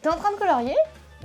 T'es en train de colorier?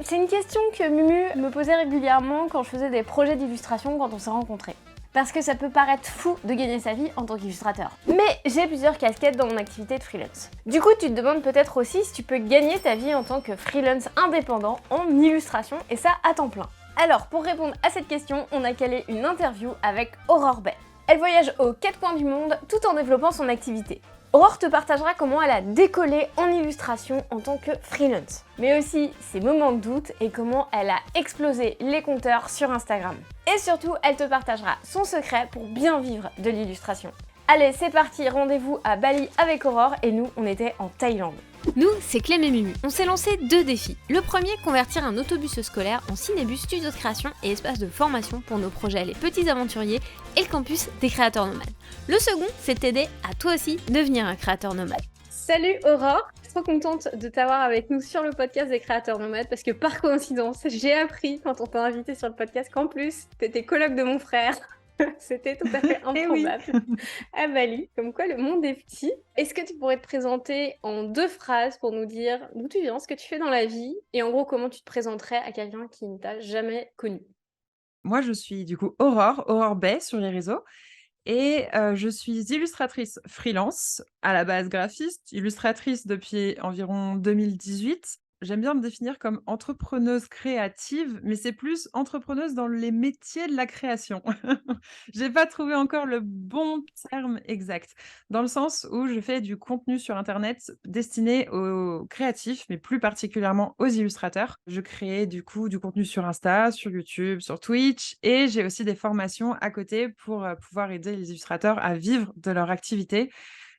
C'est une question que Mumu me posait régulièrement quand je faisais des projets d'illustration quand on s'est rencontrés. Parce que ça peut paraître fou de gagner sa vie en tant qu'illustrateur. Mais j'ai plusieurs casquettes dans mon activité de freelance. Du coup, tu te demandes peut-être aussi si tu peux gagner ta vie en tant que freelance indépendant en illustration, et ça à temps plein. Alors, pour répondre à cette question, on a calé une interview avec Aurore Bay. Elle voyage aux 4 coins du monde tout en développant son activité. Aurore te partagera comment elle a décollé en illustration en tant que freelance, mais aussi ses moments de doute et comment elle a explosé les compteurs sur Instagram. Et surtout, elle te partagera son secret pour bien vivre de l'illustration. Allez, c'est parti, rendez-vous à Bali avec Aurore et nous, on était en Thaïlande. Nous, c'est Clem et Mumu. On s'est lancé 2 défis. Le premier, convertir un autobus scolaire en cinébus studio de création et espace de formation pour nos projets Les Petits Aventuriers et le campus des créateurs nomades. Le second, c'est t'aider à toi aussi devenir un créateur nomade. Salut Aurore, trop contente de t'avoir avec nous sur le podcast des créateurs nomades parce que par coïncidence, j'ai appris quand on t'a invité sur le podcast qu'en plus, t'étais coloc de mon frère. C'était tout à fait improbable. À Bali, comme quoi le monde est petit. Est-ce que tu pourrais te présenter en 2 phrases pour nous dire d'où tu viens, ce que tu fais dans la vie et en gros comment tu te présenterais à quelqu'un qui ne t'a jamais connu? Moi, je suis du coup Aurore Bay sur les réseaux et je suis illustratrice freelance, à la base graphiste, illustratrice depuis environ 2018. J'aime bien me définir comme entrepreneuse créative, mais c'est plus entrepreneuse dans les métiers de la création. J'ai pas trouvé encore le bon terme exact, dans le sens où je fais du contenu sur internet destiné aux créatifs, mais plus particulièrement aux illustrateurs. Je crée du coup du contenu sur Insta, sur YouTube, sur Twitch et j'ai aussi des formations à côté pour, pouvoir aider les illustrateurs à vivre de leur activité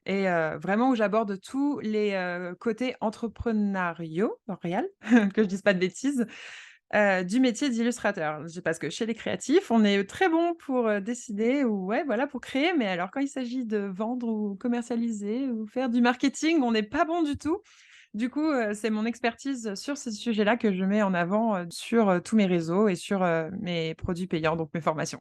et vraiment où j'aborde tous les, côtés entrepreneuriaux, réel, que je dise pas de bêtises, du métier d'illustrateur. J'ai parce que chez les créatifs, on est très bon pour, décider ou ouais, voilà, pour créer, mais alors quand il s'agit de vendre ou commercialiser ou faire du marketing, on n'est pas bon du tout. Du coup, c'est mon expertise sur ces sujets-là que je mets en avant, sur, tous mes réseaux et sur, mes produits payants, donc mes formations.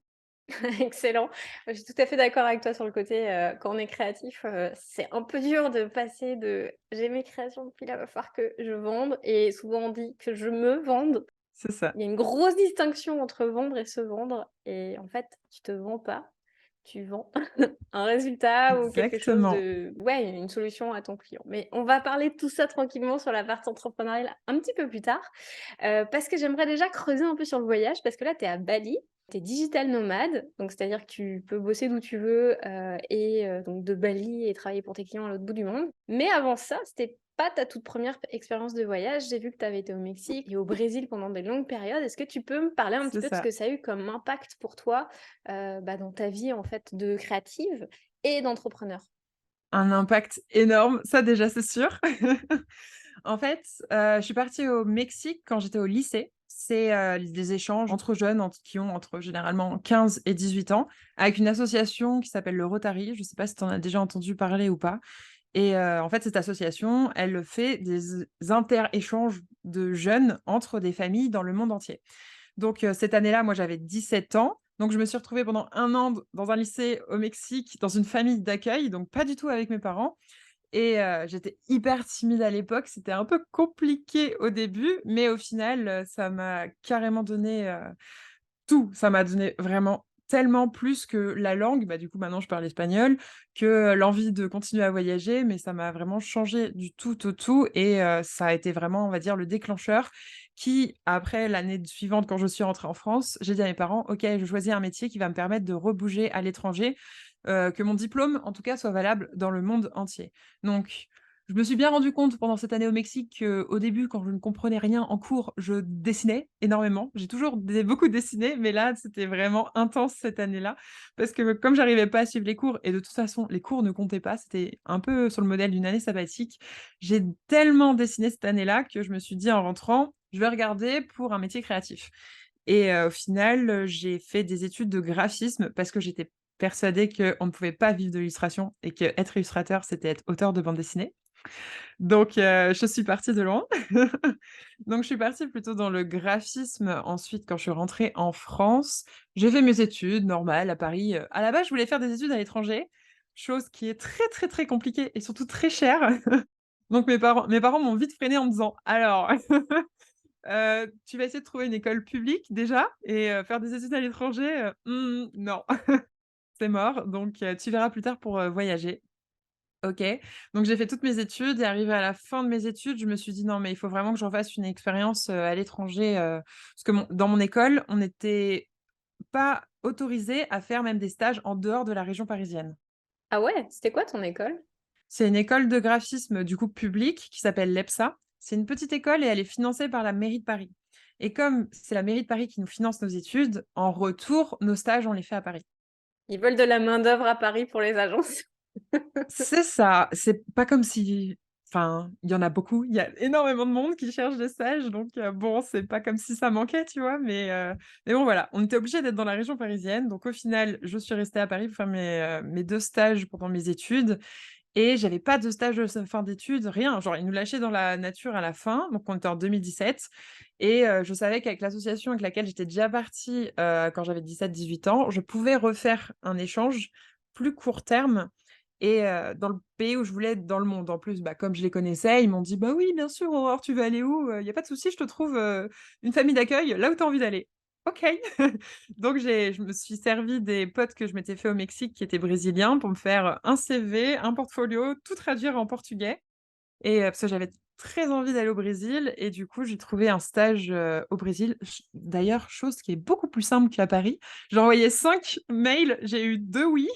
Excellent. Je suis tout à fait d'accord avec toi sur le côté, quand on est créatif, c'est un peu dur de passer de: «J'ai mes créations, puis là, va falloir que je vende» et souvent on dit que je me vende. C'est ça. Il y a une grosse distinction entre vendre et se vendre et en fait, tu te vends pas, tu vends un résultat ou quelque chose Exactement. de ouais, une solution à ton client. Mais on va parler de tout ça tranquillement sur la partie entrepreneuriale un petit peu plus tard, parce que j'aimerais déjà creuser un peu sur le voyage parce que là, tu es à Bali, tu es digital nomade, donc c'est-à-dire que tu peux bosser d'où tu veux, donc de Bali et travailler pour tes clients à l'autre bout du monde. Mais avant ça, c'était pas ta toute première expérience de voyage. J'ai vu que tu avais été au Mexique et au Brésil pendant des longues périodes. Est-ce que tu peux me parler un petit C'est peu de ce ça. que ça a eu comme impact pour toi, dans ta vie en fait de créative et d'entrepreneur? Un impact énorme, ça déjà, c'est sûr. En fait, je suis partie au Mexique quand j'étais au lycée. C'est, des échanges entre jeunes qui ont entre généralement 15 et 18 ans, avec une association qui s'appelle le Rotary. Je ne sais pas si tu en as déjà entendu parler ou pas? Et en fait, cette association, elle fait des inter-échanges de jeunes entre des familles dans le monde entier. Donc cette année-là, moi, j'avais 17 ans, donc je me suis retrouvée pendant 1 an dans un lycée au Mexique, dans une famille d'accueil, donc pas du tout avec mes parents et j'étais hyper timide à l'époque. C'était un peu compliqué au début, mais au final, ça m'a carrément donné, tout. Ça m'a donné vraiment tellement plus que la langue, bah, du coup, maintenant je parle espagnol, que l'envie de continuer à voyager, mais ça m'a vraiment changé du tout au tout et ça a été vraiment, on va dire, le déclencheur qui, après l'année suivante, quand je suis rentrée en France, j'ai dit à mes parents: «OK, je choisis un métier qui va me permettre de rebouger à l'étranger, que mon diplôme, en tout cas, soit valable dans le monde entier». Donc je me suis bien rendu compte pendant cette année au Mexique qu'au début, quand je ne comprenais rien en cours, je dessinais énormément. J'ai toujours beaucoup dessiné, mais là, c'était vraiment intense cette année-là. Parce que comme j'arrivais pas à suivre les cours, et de toute façon, les cours ne comptaient pas, c'était un peu sur le modèle d'une année sabbatique. J'ai tellement dessiné cette année-là que je me suis dit en rentrant, je vais regarder pour un métier créatif. Et au final, j'ai fait des études de graphisme parce que j'étais persuadée qu'on ne pouvait pas vivre de l'illustration et qu'être illustrateur, c'était être auteur de bande dessinée. Donc je suis partie de loin. Donc je suis partie plutôt dans le graphisme ensuite quand je suis rentrée en France. J'ai fait mes études normales à Paris, à la base, je voulais faire des études à l'étranger, chose qui est très, très, très compliquée et surtout très chère. Donc mes parents m'ont vite freinée en me disant: «Alors, tu vas essayer de trouver une école publique déjà et faire des études à l'étranger, non, c'est mort, donc tu verras plus tard pour, voyager». OK, donc j'ai fait toutes mes études et arrivée à la fin de mes études, je me suis dit: «Non, mais il faut vraiment que je refasse une expérience, à l'étranger», parce que dans mon école, on n'était pas autorisé à faire même des stages en dehors de la région parisienne. Ah ouais? C'était quoi ton école? C'est une école de graphisme, du coup, publique qui s'appelle l'EPSA. C'est une petite école et elle est financée par la mairie de Paris. Et comme c'est la mairie de Paris qui nous finance nos études, en retour, nos stages, on les fait à Paris. Ils veulent de la main-d'œuvre à Paris pour les agences. C'est ça, c'est pas comme si enfin, il y en a beaucoup, il y a énormément de monde qui cherche des stages, donc bon, c'est pas comme si ça manquait, tu vois? Mais bon, voilà, on était obligés d'être dans la région parisienne, donc au final, je suis restée à Paris pour faire mes 2 stages pendant mes études. Et j'avais pas de stage de fin d'études, rien. Genre, ils nous lâchaient dans la nature à la fin, donc on était en 2017 et je savais qu'avec l'association avec laquelle j'étais déjà partie, quand j'avais 17-18 ans, je pouvais refaire un échange plus court terme et dans le pays où je voulais être dans le monde. En plus, bah, comme je les connaissais, ils m'ont dit: «Bah oui, bien sûr, Aurore, tu veux aller où? Il y a pas de souci, je te trouve, une famille d'accueil là où tu as envie d'aller». OK. Donc je me suis servi des potes que je m'étais fait au Mexique qui étaient brésiliens pour me faire un CV, un portfolio, tout traduire en portugais et parce que j'avais très envie d'aller au Brésil et du coup, j'ai trouvé un stage, au Brésil. D'ailleurs, chose qui est beaucoup plus simple qu'à Paris. J'ai envoyé 5 mails, j'ai eu 2 oui,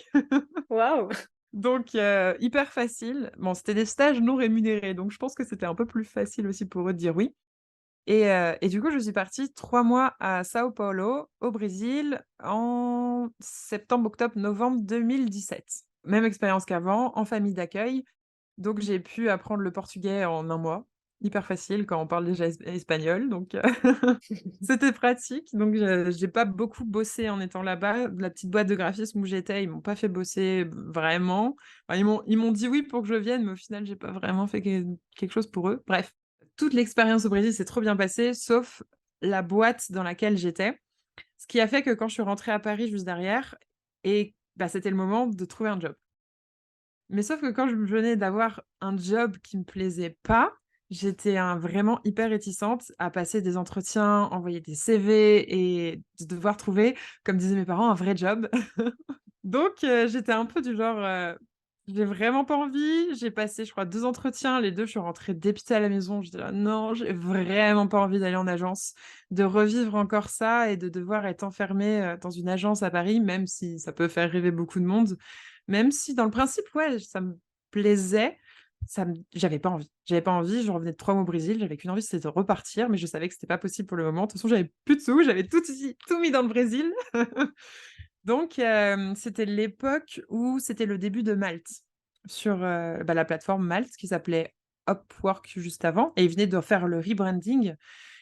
Waouh! donc hyper facile. Bon, c'était des stages non rémunérés, donc je pense que c'était un peu plus facile aussi pour eux de dire oui. Et du coup, je suis partie 3 mois à Sao Paulo, au Brésil, en septembre, octobre, novembre 2017. Même expérience qu'avant, en famille d'accueil. Donc j'ai pu apprendre le portugais en un mois. Hyper facile quand on parle déjà espagnol, donc c'était pratique. Donc j'ai pas beaucoup bossé en étant là-bas. La petite boîte de graphisme où j'étais, ils m'ont pas fait bosser vraiment. Enfin, ils m'ont dit oui pour que je vienne, mais au final, j'ai pas vraiment fait quelque chose pour eux. Bref, toute l'expérience au Brésil s'est trop bien passée, sauf la boîte dans laquelle j'étais. Ce qui a fait que quand je suis rentrée à Paris juste derrière et bah, c'était le moment de trouver un job. Mais sauf que quand je venais d'avoir un job qui me plaisait pas, j'étais, vraiment hyper réticente à passer des entretiens, envoyer des CV et de devoir trouver, comme disaient mes parents, un vrai job. Donc j'étais un peu du genre, j'ai vraiment pas envie. J'ai passé, je crois, 2 entretiens, les 2 je suis rentrée dépitée à la maison. J'étais là: «Non, j'ai vraiment pas envie d'aller en agence, de revivre encore ça et de devoir être enfermée, dans une agence à Paris», même si ça peut faire rêver beaucoup de monde. Même si dans le principe, ouais, ça me plaisait, j'avais pas envie. J'avais pas envie, je revenais de 3 mois au Brésil, j'avais qu'une envie, c'était de repartir, mais je savais que c'était pas possible pour le moment. De toute façon, j'avais plus de sous, j'avais tout mis dans le Brésil. Donc c'était l'époque où c'était le début de Malte sur, bah, la plateforme Malte qui s'appelait Upwork juste avant et ils venaient de faire le rebranding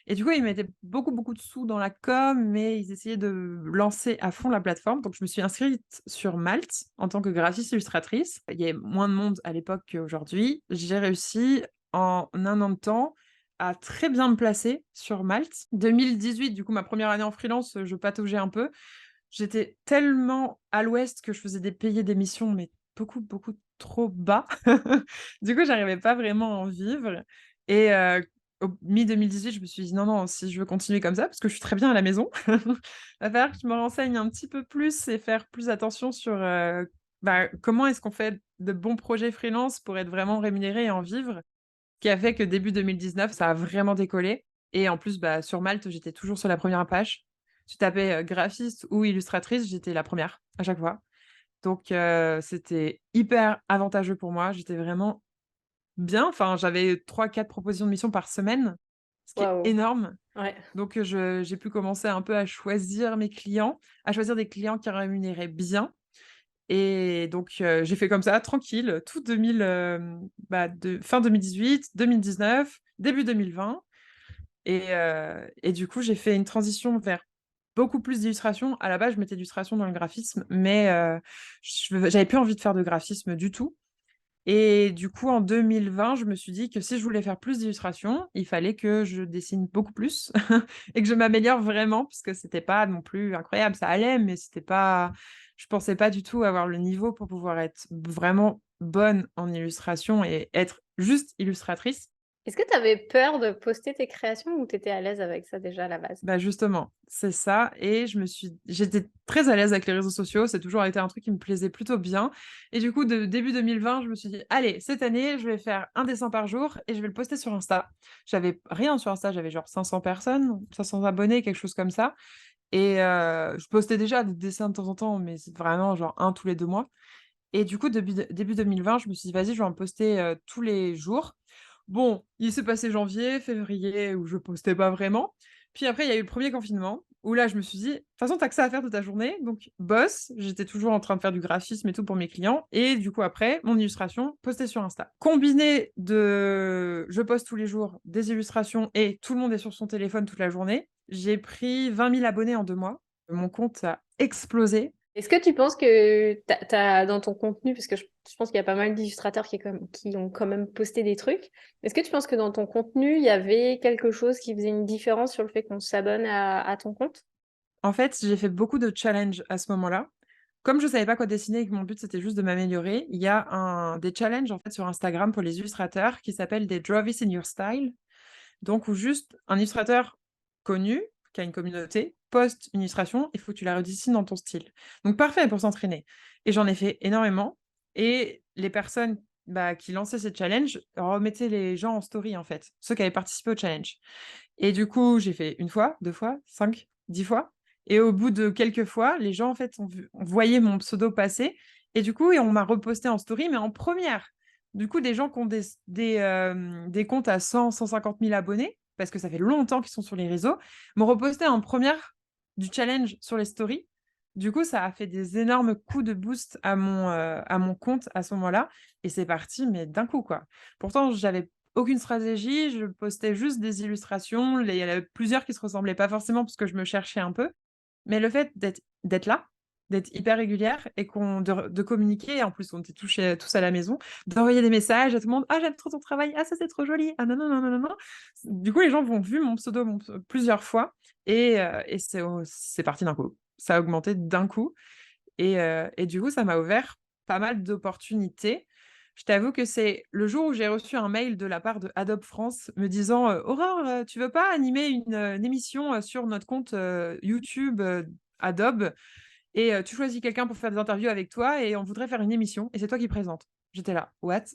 et du coup, ils mettaient beaucoup, beaucoup de sous dans la com, mais ils essayaient de lancer à fond la plateforme. Donc je me suis inscrite sur Malte en tant que graphiste illustratrice. Il y avait moins de monde à l'époque qu'aujourd'hui. J'ai réussi en un an de temps à très bien me placer sur Malte. 2018, du coup, ma première année en freelance, je pataugeais un peu. J'étais tellement à l'ouest que je faisais des payés d'émissions, mais beaucoup, beaucoup trop bas. Du coup, j'arrivais pas vraiment à en vivre et au mi-2018, je me suis dit: «Non, non, si je veux continuer comme ça, parce que je suis très bien à la maison, va falloir que je me renseigne un petit peu plus et faire plus attention sur, bah, comment est-ce qu'on fait de bons projets freelance pour être vraiment rémunéré et en vivre?» Ce qui a fait que début 2019, ça a vraiment décollé et en plus, bah, sur Malte, j'étais toujours sur la première page. Tu tapais, graphiste ou illustratrice, j'étais la première à chaque fois. Donc c'était hyper avantageux pour moi. J'étais vraiment bien, enfin, j'avais 3-4 propositions de mission par semaine, ce qui est Waouh! énorme. Ouais. Donc j'ai pu commencer un peu à choisir mes clients, à choisir des clients qui rémunéraient bien et donc j'ai fait comme ça tranquille, tout 2000, bah, de fin 2018, 2019, début 2020 et du coup, j'ai fait une transition vers beaucoup plus d'illustration. À la base, je mettais d'illustration dans le graphisme, mais j'avais plus envie de faire de graphisme du tout et du coup, en 2020, je me suis dit que si je voulais faire plus d'illustration, il fallait que je dessine beaucoup plus et que je m'améliore vraiment puisque c'était pas non plus incroyable. Ça allait, mais c'était pas je pensais pas du tout avoir le niveau pour pouvoir être vraiment bonne en illustration et être juste illustratrice. Est-ce que tu avais peur de poster tes créations ou tu étais à l'aise avec ça déjà à la base? Bah, justement, c'est ça et j'étais très à l'aise avec les réseaux sociaux, c'est toujours été un truc qui me plaisait plutôt bien et du coup, de début 2020, je me suis dit: «Allez, cette année, je vais faire un dessin par jour et je vais le poster sur Insta». J'avais rien sur Insta, j'avais genre 500 personnes, 500 abonnés, quelque chose comme ça et je postais déjà des dessins de temps en temps, mais c'est vraiment genre un tous les 2 mois et du coup, début 2020, je me suis dit: «Vas-y, je vais en poster, tous les jours». Bon, il s'est passé janvier, février où je postais pas vraiment. Puis après, il y a eu le premier confinement où là, je me suis dit: «De toute façon, tu as que ça à faire de ta journée, donc bosse». J'étais toujours en train de faire du graphisme et tout pour mes clients et du coup après, mon illustration postée sur Insta. Combiné de je poste tous les jours des illustrations et tout le monde est sur son téléphone toute la journée, j'ai pris 20 000 abonnés en 2 mois. Mon compte a explosé. Est-ce que tu penses que t'as dans ton contenu, parce que je pense qu'il y a pas mal d'illustrateurs qui ont quand même posté des trucs, est-ce que tu penses que dans ton contenu, il y avait quelque chose qui faisait une différence sur le fait qu'on s'abonne à ton compte? En fait, j'ai fait beaucoup de challenges à ce moment-là. Comme je savais pas quoi dessiner et que mon but c'était juste de m'améliorer, il y a des challenges en fait sur Instagram pour les illustrateurs qui s'appellent des Draw This in Your Style. Donc où juste un illustrateur connu, qui a une communauté, poste une illustration, il faut que tu la redessines dans ton style. Donc parfait pour s'entraîner. Et j'en ai fait énormément et les personnes, bah, qui lançaient ces challenges remettaient les gens en story en fait, ceux qui avaient participé au challenge. Et du coup, j'ai fait une fois, 2 fois, 5, 10 fois et au bout de quelques fois, les gens en fait on voyait mon pseudo passer et du coup et on m'a reposté en story mais en première. Du coup, des gens qui ont des comptes à 100-150 000 abonnés, parce que ça fait longtemps qu'ils sont sur les réseaux, m'ont reposté en première du challenge sur les stories. Du coup, ça a fait des énormes coups de boost à mon compte à ce moment-là et c'est parti, mais d'un coup, quoi. Pourtant, j'avais aucune stratégie, je postais juste des illustrations, les il y en avait plusieurs qui se ressemblaient pas forcément parce que je me cherchais un peu, mais le fait d'être là, d'être hyper régulière et qu'on de communiquer et en plus on était tous à la maison, d'envoyer des messages à tout le monde: «Ah j'aime trop ton travail, ah ça c'est trop joli, ah non, non, non, non, non, non». Du coup les gens ont vu mon pseudo plusieurs fois et c'est parti d'un coup. Ça a augmenté d'un coup et du coup ça m'a ouvert pas mal d'opportunités. Je t'avoue que c'est le jour où j'ai reçu un mail de la part de Adobe France me disant, «Aurore, tu veux pas animer une émission, sur notre compte, YouTube, Adobe et tu choisis quelqu'un pour faire des interviews avec toi et on voudrait faire une émission et c'est toi qui présente». J'étais là: «What?»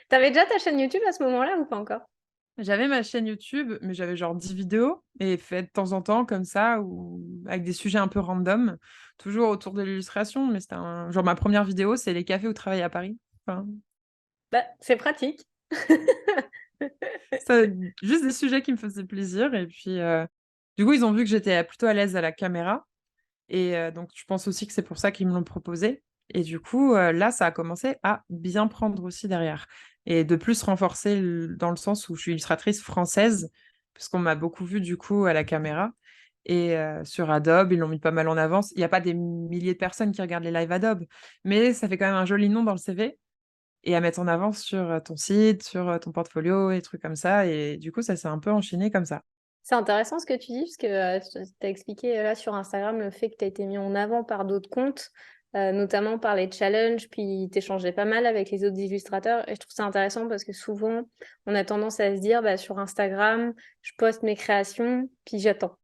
T'avais déjà ta chaîne YouTube à ce moment-là ou pas encore? J'avais ma chaîne YouTube, mais j'avais genre 10 vidéos et fait de temps en temps comme ça ou avec des sujets un peu random, toujours autour de l'illustration, mais c'était un genre ma première vidéo, c'est les cafés où travailler à Paris. Enfin, Bah, c'est pratique. ça juste des sujets qui me faisaient plaisir et puis, du coup, ils ont vu que j'étais plutôt à l'aise à la caméra et donc je pense aussi que c'est pour ça qu'ils me l'ont proposé et du coup, là, ça a commencé à bien prendre aussi derrière et de plus renforcer dans le sens où je suis illustratrice française, puisqu'on m'a beaucoup vue du coup à la caméra et sur Adobe, ils l'ont mis pas mal en avance. Il y a pas des milliers de personnes qui regardent les lives Adobe, mais ça fait quand même un joli nom dans le CV et à mettre en avant sur, ton site, sur, ton portfolio et trucs comme ça et du coup, ça s'est un peu enchaîné comme ça. C'est intéressant ce que tu dis, parce que tu as expliqué là sur Instagram le fait que tu as été mis en avant par d'autres comptes, notamment par les challenges, puis tu échangeais pas mal avec les autres illustrateurs. Et je trouve ça intéressant parce que souvent, on a tendance à se dire, bah, sur Instagram, je poste mes créations, puis j'attends.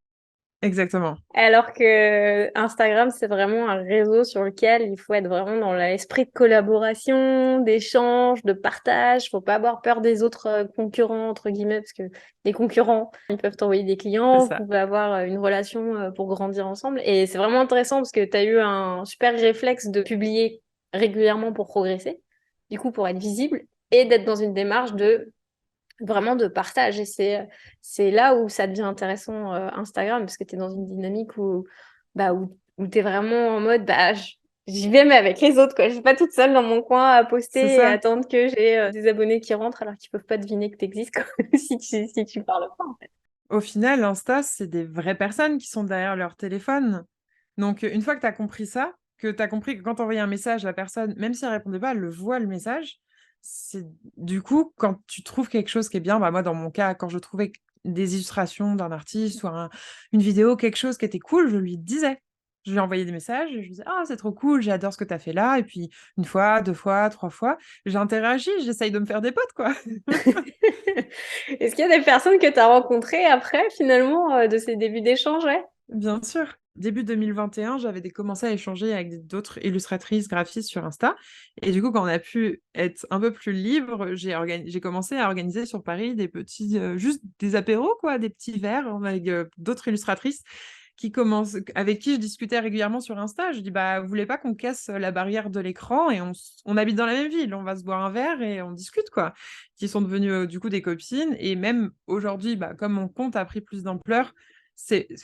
Exactement. Alors que Instagram, c'est vraiment un réseau sur lequel il faut être vraiment dans l'esprit de collaboration, d'échange, de partage. Faut pas avoir peur des autres concurrents, entre guillemets, parce que les concurrents, ils peuvent t'envoyer des C'est clients, vous ça. pouvez avoir une relation pour grandir ensemble. Et c'est vraiment intéressant parce que tu as eu un super réflexe de publier régulièrement pour progresser, du coup pour être visible, et d'être dans une démarche de vraiment de partage. Et c'est là où ça devient intéressant, Instagram, parce que tu es dans une dynamique où tu es vraiment en mode, bah, j'y vais, mais avec les autres, quoi. Je suis pas toute seule dans mon coin à C'est poster et ça. attendre que j'ai des abonnés qui rentrent alors qu'ils peuvent pas deviner que tu existes, quoi, si tu parles pas, en fait. Au final, Insta, c'est des vraies personnes qui sont derrière leur téléphone. Donc, une fois que tu as compris ça, que tu as compris que quand tu envoyais un message, la personne, même si elle répondait pas, elle le voit le message. C'est du coup, quand tu trouves quelque chose qui est bien, bah, moi, dans mon cas, quand je trouvais des illustrations d'un artiste ou une vidéo, quelque chose qui était cool, je lui disais. Je lui envoyais des messages et je lui disais: «Ah, c'est trop cool, j'adore ce que tu as fait là» et puis 1 fois, 2 fois, 3 fois, j'interagis, j'essaye de me faire des potes, quoi. Est-ce qu'il y a des personnes que tu as rencontrées après finalement, de ces débuts d'échange, ouais? Bien sûr. Début 2021, j'avais commencé à échanger avec d'autres illustratrices, graphistes sur Insta et du coup, quand on a pu être un peu plus libre, j'ai commencé à organiser sur Paris des petits, juste des apéros quoi, des petits verres avec, d'autres illustratrices avec qui je discutais régulièrement sur Insta. Je dis: «Bah, vous voulez pas qu'on casse la barrière de l'écran et on habite dans la même ville, on va se boire un verre et on discute quoi?» Qui sont devenues, du coup des copines et même aujourd'hui, bah, comme mon compte a pris plus d'ampleur,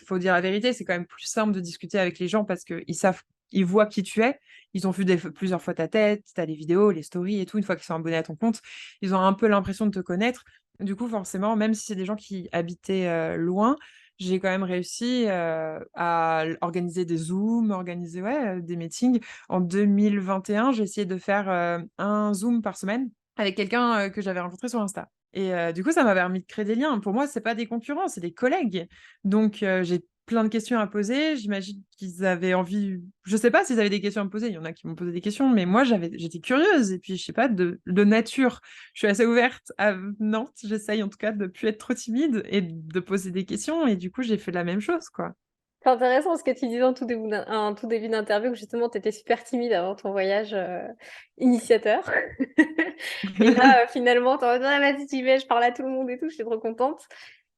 faut dire la vérité, c'est quand même plus simple de discuter avec les gens parce qu'ils voient qui tu es. Ils ont vu plusieurs fois ta tête, tu as les vidéos, les stories et tout. Une fois qu'ils sont abonnés à ton compte, ils ont un peu l'impression de te connaître. Du coup, forcément, même si c'est des gens qui habitaient, loin, j'ai quand même réussi, à organiser des Zooms, organiser, ouais, des meetings. En 2021, j'ai essayé de faire, 1 Zoom par semaine avec quelqu'un, que j'avais rencontré sur Insta. Et du coup, ça m'a permis de créer des liens. Pour moi, c'est pas des concurrents, c'est des collègues. Donc j'ai plein de questions à poser. J'imagine qu'ils avaient envie je sais pas s'ils avaient des questions à me poser, il y en a qui m'ont posé des questions, mais moi j'étais curieuse et puis je sais pas, de nature, je suis assez ouverte Nantes. J'essaye en tout cas de plus être trop timide et de poser des questions et du coup, j'ai fait la même chose, quoi. C'est intéressant ce que tu disais en tout début d'interview, que justement tu étais super timide avant ton voyage, initiateur. Et là, finalement, tu es en mode: «Ah vas-y, j'y vais, je parle à tout le monde et tout, je suis trop contente».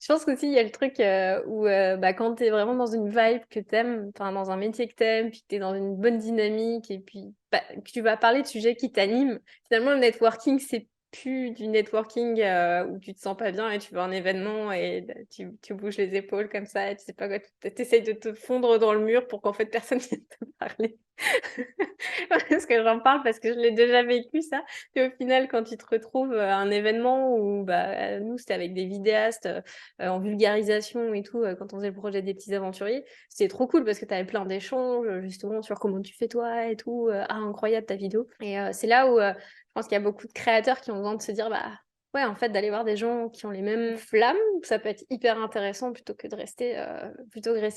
Je pense qu'aussi il y a le truc, où, bah, quand tu es vraiment dans une vibe que tu aimes, enfin dans un métier que tu aimes, puis que tu es dans une bonne dynamique et puis, bah, que tu vas parler de sujets qui t'animent. Finalement, le networking, c'est plus du networking, où tu te sens pas bien et tu vas à un événement et tu bouges les épaules comme ça et tu sais pas quoi, tu essayes de te fondre dans le mur pour qu'en fait personne vienne te parler. Parce que j'en parle parce que je l'ai déjà vécu ça. Et au final, quand tu te retrouves, à un événement où, bah, nous, c'était avec des vidéastes, en vulgarisation et tout, quand on faisait le projet des petits aventuriers, c'était trop cool parce que tu avais plein d'échanges, justement sur comment tu fais toi et tout, «Ah incroyable ta vidéo» et c'est là où, je pense qu'il y a beaucoup de créateurs qui ont besoin de se dire: «Bah, ouais, en fait, d'aller voir des gens qui ont les mêmes flammes, ça peut être hyper intéressant plutôt que de rester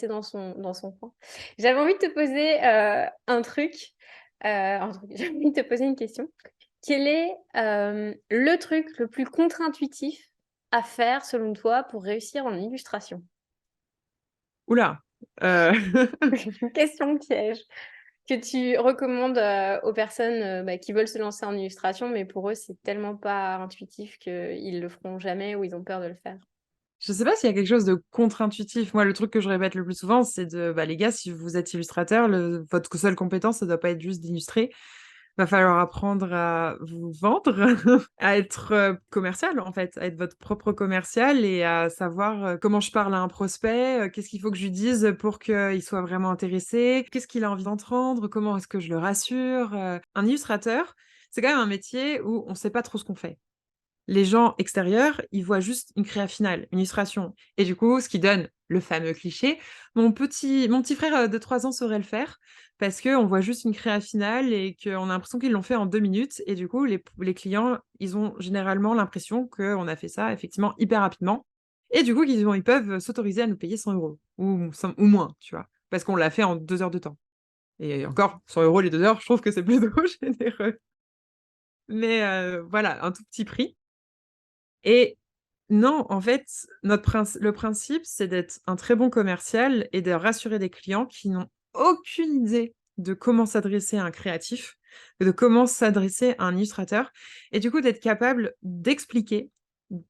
dans son coin». J'avais envie de te poser, j'ai envie de te poser une question. Quel est, le truc le plus contre-intuitif à faire selon toi pour réussir en illustration? Ouh là! Une question piège que tu recommandes, aux personnes, bah, qui veulent se lancer en illustration, mais pour eux, c'est tellement pas intuitif qu'ils le feront jamais ou ils ont peur de le faire? Je sais pas s'il y a quelque chose de contre-intuitif. Moi, le truc que je répète le plus souvent, c'est bah, les gars, si vous êtes illustrateur, votre seule compétence, ça doit pas être juste d'illustrer. Va falloir apprendre à vous vendre, à être, commercial, en fait, à être votre propre commercial et à savoir, comment je parle à un prospect, qu'est-ce qu'il faut que je lui dise pour qu'il soit vraiment intéressé, qu'est-ce qu'il a envie d'entendre, comment est-ce que je le rassure, Un illustrateur, c'est quand même un métier où on sait pas trop ce qu'on fait. Les gens extérieurs, ils voient juste une créa finale, une illustration et du coup, ce qui donne le fameux cliché: «Mon petit frère, de 3 ans saurait le faire», parce qu'on voit juste une créa finale et qu'on a l'impression qu'ils l'ont fait en 2 minutes et du coup, les clients, ils ont généralement l'impression qu'on a fait ça effectivement hyper rapidement et du coup, ils peuvent s'autoriser à nous payer 100 € ou moins, tu vois? Parce qu'on l'a fait en 2 heures de temps et encore 100 € les 2 heures, je trouve que c'est plutôt généreux mais voilà, un tout petit prix. Et non, en fait, le principe, c'est d'être un très bon commercial et de rassurer des clients qui n'ont aucune idée de comment s'adresser à un créatif, de comment s'adresser à un illustrateur et du coup d'être capable d'expliquer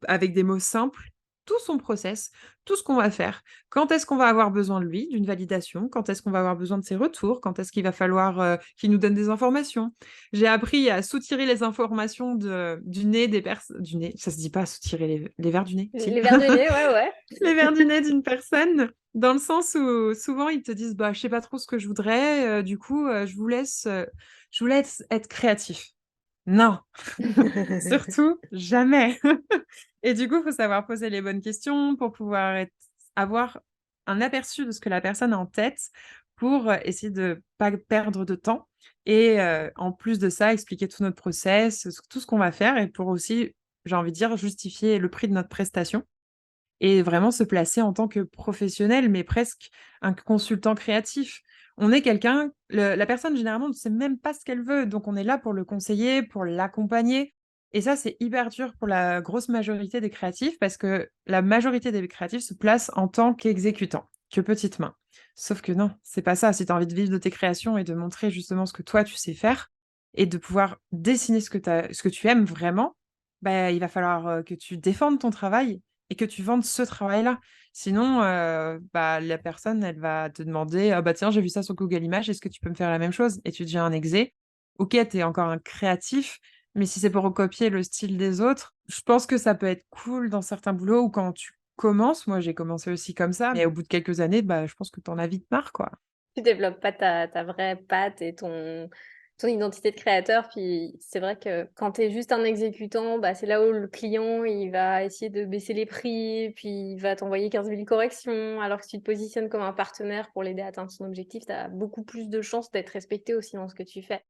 avec des mots simples tout son process, tout ce qu'on va faire. Quand est-ce qu'on va avoir besoin de lui, d'une validation? Quand est-ce qu'on va avoir besoin de ses retours? Quand est-ce qu'il va falloir, qu'il nous donne des informations? J'ai appris à soutirer les informations du nez du nez, ça se dit pas soutirer les vers du nez? Si? Les verres de nez, ouais, ouais. Les vers du nez d'une personne, dans le sens où souvent ils te disent: «Bah, je sais pas trop ce que je voudrais, du coup, je vous laisse être créatif». Non! Surtout jamais! Et du coup, il faut savoir poser les bonnes questions pour pouvoir avoir un aperçu de ce que la personne a en tête pour, essayer de pas perdre de temps et en plus de ça, expliquer tout notre process, tout ce qu'on va faire et pour aussi, j'ai envie de dire, justifier le prix de notre prestation et vraiment se placer en tant que professionnel, mais presque un consultant créatif On est quelqu'un la personne généralement ne sait même pas ce qu'elle veut, donc on est là pour le conseiller, pour l'accompagner et ça, c'est hyper dur pour la grosse majorité des créatifs parce que la majorité des créatifs se placent en tant qu'exécutants, que petite main. Sauf que non, c'est pas ça. Si tu as envie de vivre de tes créations et de montrer justement ce que toi tu sais faire et de pouvoir dessiner ce que tu aimes vraiment, bah, il va falloir, que tu défendes ton travail et que tu vendes ce travail-là. Sinon, bah, la personne, elle va te demander: «Ah bah, tiens, j'ai vu ça sur Google Images, est-ce que tu peux me faire la même chose?» et tu deviens un exé. OK, tu es encore un créatif, mais si c'est pour recopier le style des autres, je pense que ça peut être cool dans certains boulots ou quand tu commences. Moi, j'ai commencé aussi comme ça, mais au bout de quelques années, bah, je pense que tu en as vite marre, quoi. Tu développes pas ta vraie patte et ton identité de créateur. Puis c'est vrai que quand tu es juste un exécutant, bah, c'est là où le client, il va essayer de baisser les prix, puis il va t'envoyer 15 000 corrections. Alors que si tu te positionnes comme un partenaire pour l'aider à atteindre son objectif, tu as beaucoup plus de chances d'être respecté aussi dans ce que tu fais.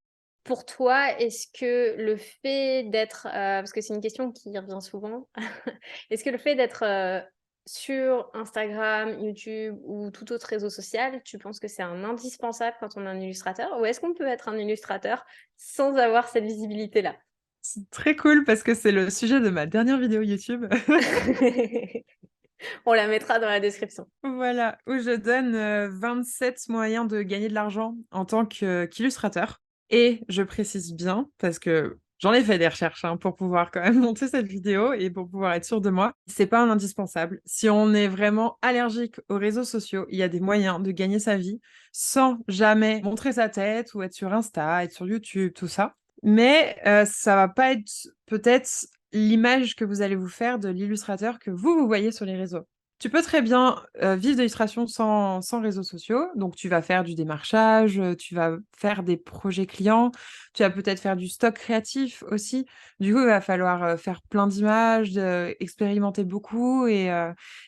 Pour toi, est-ce que le fait d'être, parce que c'est une question qui revient souvent, est-ce que le fait d'être, sur Instagram, YouTube ou tout autre réseau social, tu penses que c'est un indispensable quand on est un illustrateur? Ou est-ce qu'on peut être un illustrateur sans avoir cette visibilité-là? C'est très cool parce que c'est le sujet de ma dernière vidéo YouTube. On la mettra dans la description. Voilà, où je donne, 27 moyens de gagner de l'argent en tant qu'illustrateur et je précise bien, parce que j'en ai fait des recherches, hein, pour pouvoir quand même monter cette vidéo et pour pouvoir être sûre de moi. C'est pas un indispensable. Si on est vraiment allergique aux réseaux sociaux, il y a des moyens de gagner sa vie sans jamais montrer sa tête ou être sur Insta, être sur YouTube, tout ça. Mais, ça va pas être peut-être l'image que vous allez vous faire de l'illustrateur que vous voyez sur les réseaux. Tu peux très bien, vivre de l'illustration sans réseaux sociaux. Donc tu vas faire du démarchage, tu vas faire des projets clients, tu vas peut-être faire du stock créatif aussi. Du coup, il va falloir, faire plein d'images, expérimenter beaucoup et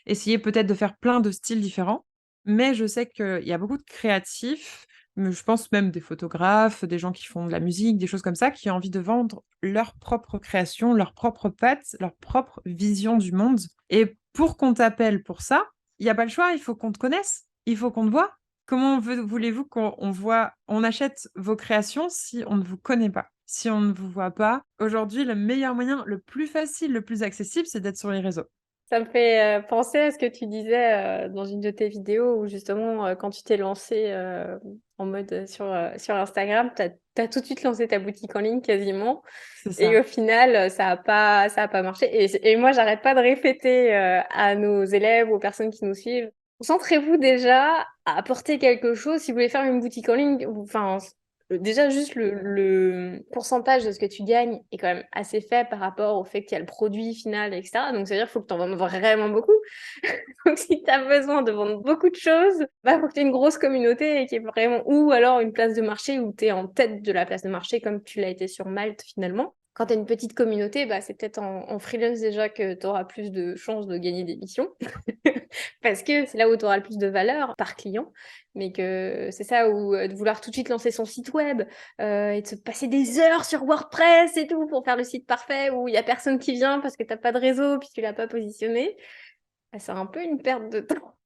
essayer peut-être de faire plein de styles différents. Mais je sais qu'il y a beaucoup de créatifs, je pense même des photographes, des gens qui font de la musique, des choses comme ça, qui ont envie de vendre leur propre création, leur propre patte, leur propre vision du monde et pour qu'on t'appelle pour ça, il y a pas le choix, il faut qu'on te connaisse, il faut qu'on te voit. Comment voulez-vous on achète vos créations si on ne vous connaît pas? Si on ne vous voit pas? Aujourd'hui, le meilleur moyen, le plus facile, le plus accessible, c'est d'être sur les réseaux. Ça me fait, penser à ce que tu disais, dans une de tes vidéos où justement, quand tu t'es lancée, en mode, sur Instagram, tu as tout de suite lancé ta boutique en ligne quasiment C'est et ça. au final, ça a pas marché et moi j'arrête pas de répéter, à nos élèves, aux personnes qui nous suivent: «Concentrez-vous déjà à apporter quelque chose. Si vous voulez faire une boutique en ligne, enfin, déjà juste le pourcentage de ce que tu gagnes est quand même assez faible par rapport au fait qu'il y a le produit final et cetera. Donc ça veut dire qu'il faut que tu en vendes vraiment beaucoup. Donc si tu as besoin de vendre beaucoup de choses, bah, faut que tu aies une grosse communauté et qu'il y ait vraiment ou alors une place de marché où tu es en tête de la place de marché comme tu l'as été sur Malte finalement. Quand tu as une petite communauté, bah, c'est peut-être en freelance déjà que tu auras plus de chances de gagner des missions parce que c'est là où tu auras le plus de valeur par client. Mais que c'est ça où, de vouloir tout de suite lancer son site web, et de se passer des heures sur WordPress et tout pour faire le site parfait où il y a personne qui vient parce que tu as pas de réseau puis tu l'as pas positionné, bah, c'est un peu une perte de temps.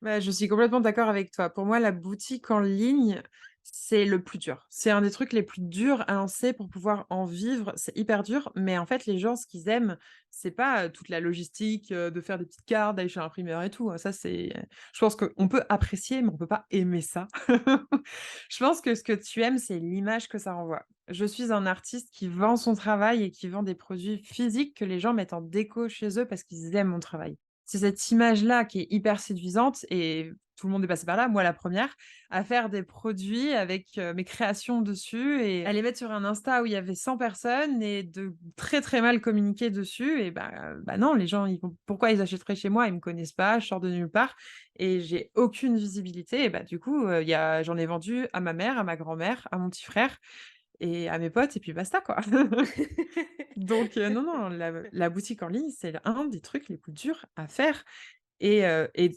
Ouais, je suis complètement d'accord avec toi. Pour moi, la boutique en ligne, c'est le plus dur. C'est un des trucs les plus durs à lancer pour pouvoir en vivre. C'est hyper dur, mais en fait, les gens, ce qu'ils aiment, c'est pas toute la logistique de faire des petites cartes, d'aller chez l'imprimeur et tout, hein. Ça, c'est. Je pense qu'on peut apprécier, mais on peut pas aimer ça. Je pense que ce que tu aimes, c'est l'image que ça renvoie. Je suis un artiste qui vend son travail et qui vend des produits physiques que les gens mettent en déco chez eux parce qu'ils aiment mon travail. C'est cette image-là qui est hyper séduisante et tout le monde est passé par là, moi la première, à faire des produits avec, mes créations dessus et à les mettre sur un Insta où il y avait 100 personnes et de très, très mal communiquer dessus et bah, non, les gens ils vont pourquoi ils achèteraient chez moi? Ils me connaissent pas, je sors de nulle part et j'ai aucune visibilité et bah, du coup, j'en ai vendu à ma mère, à ma grand-mère, à mon petit frère et à mes potes et puis basta quoi. Donc non, non, la boutique en ligne, c'est un des trucs les plus durs à faire et heu et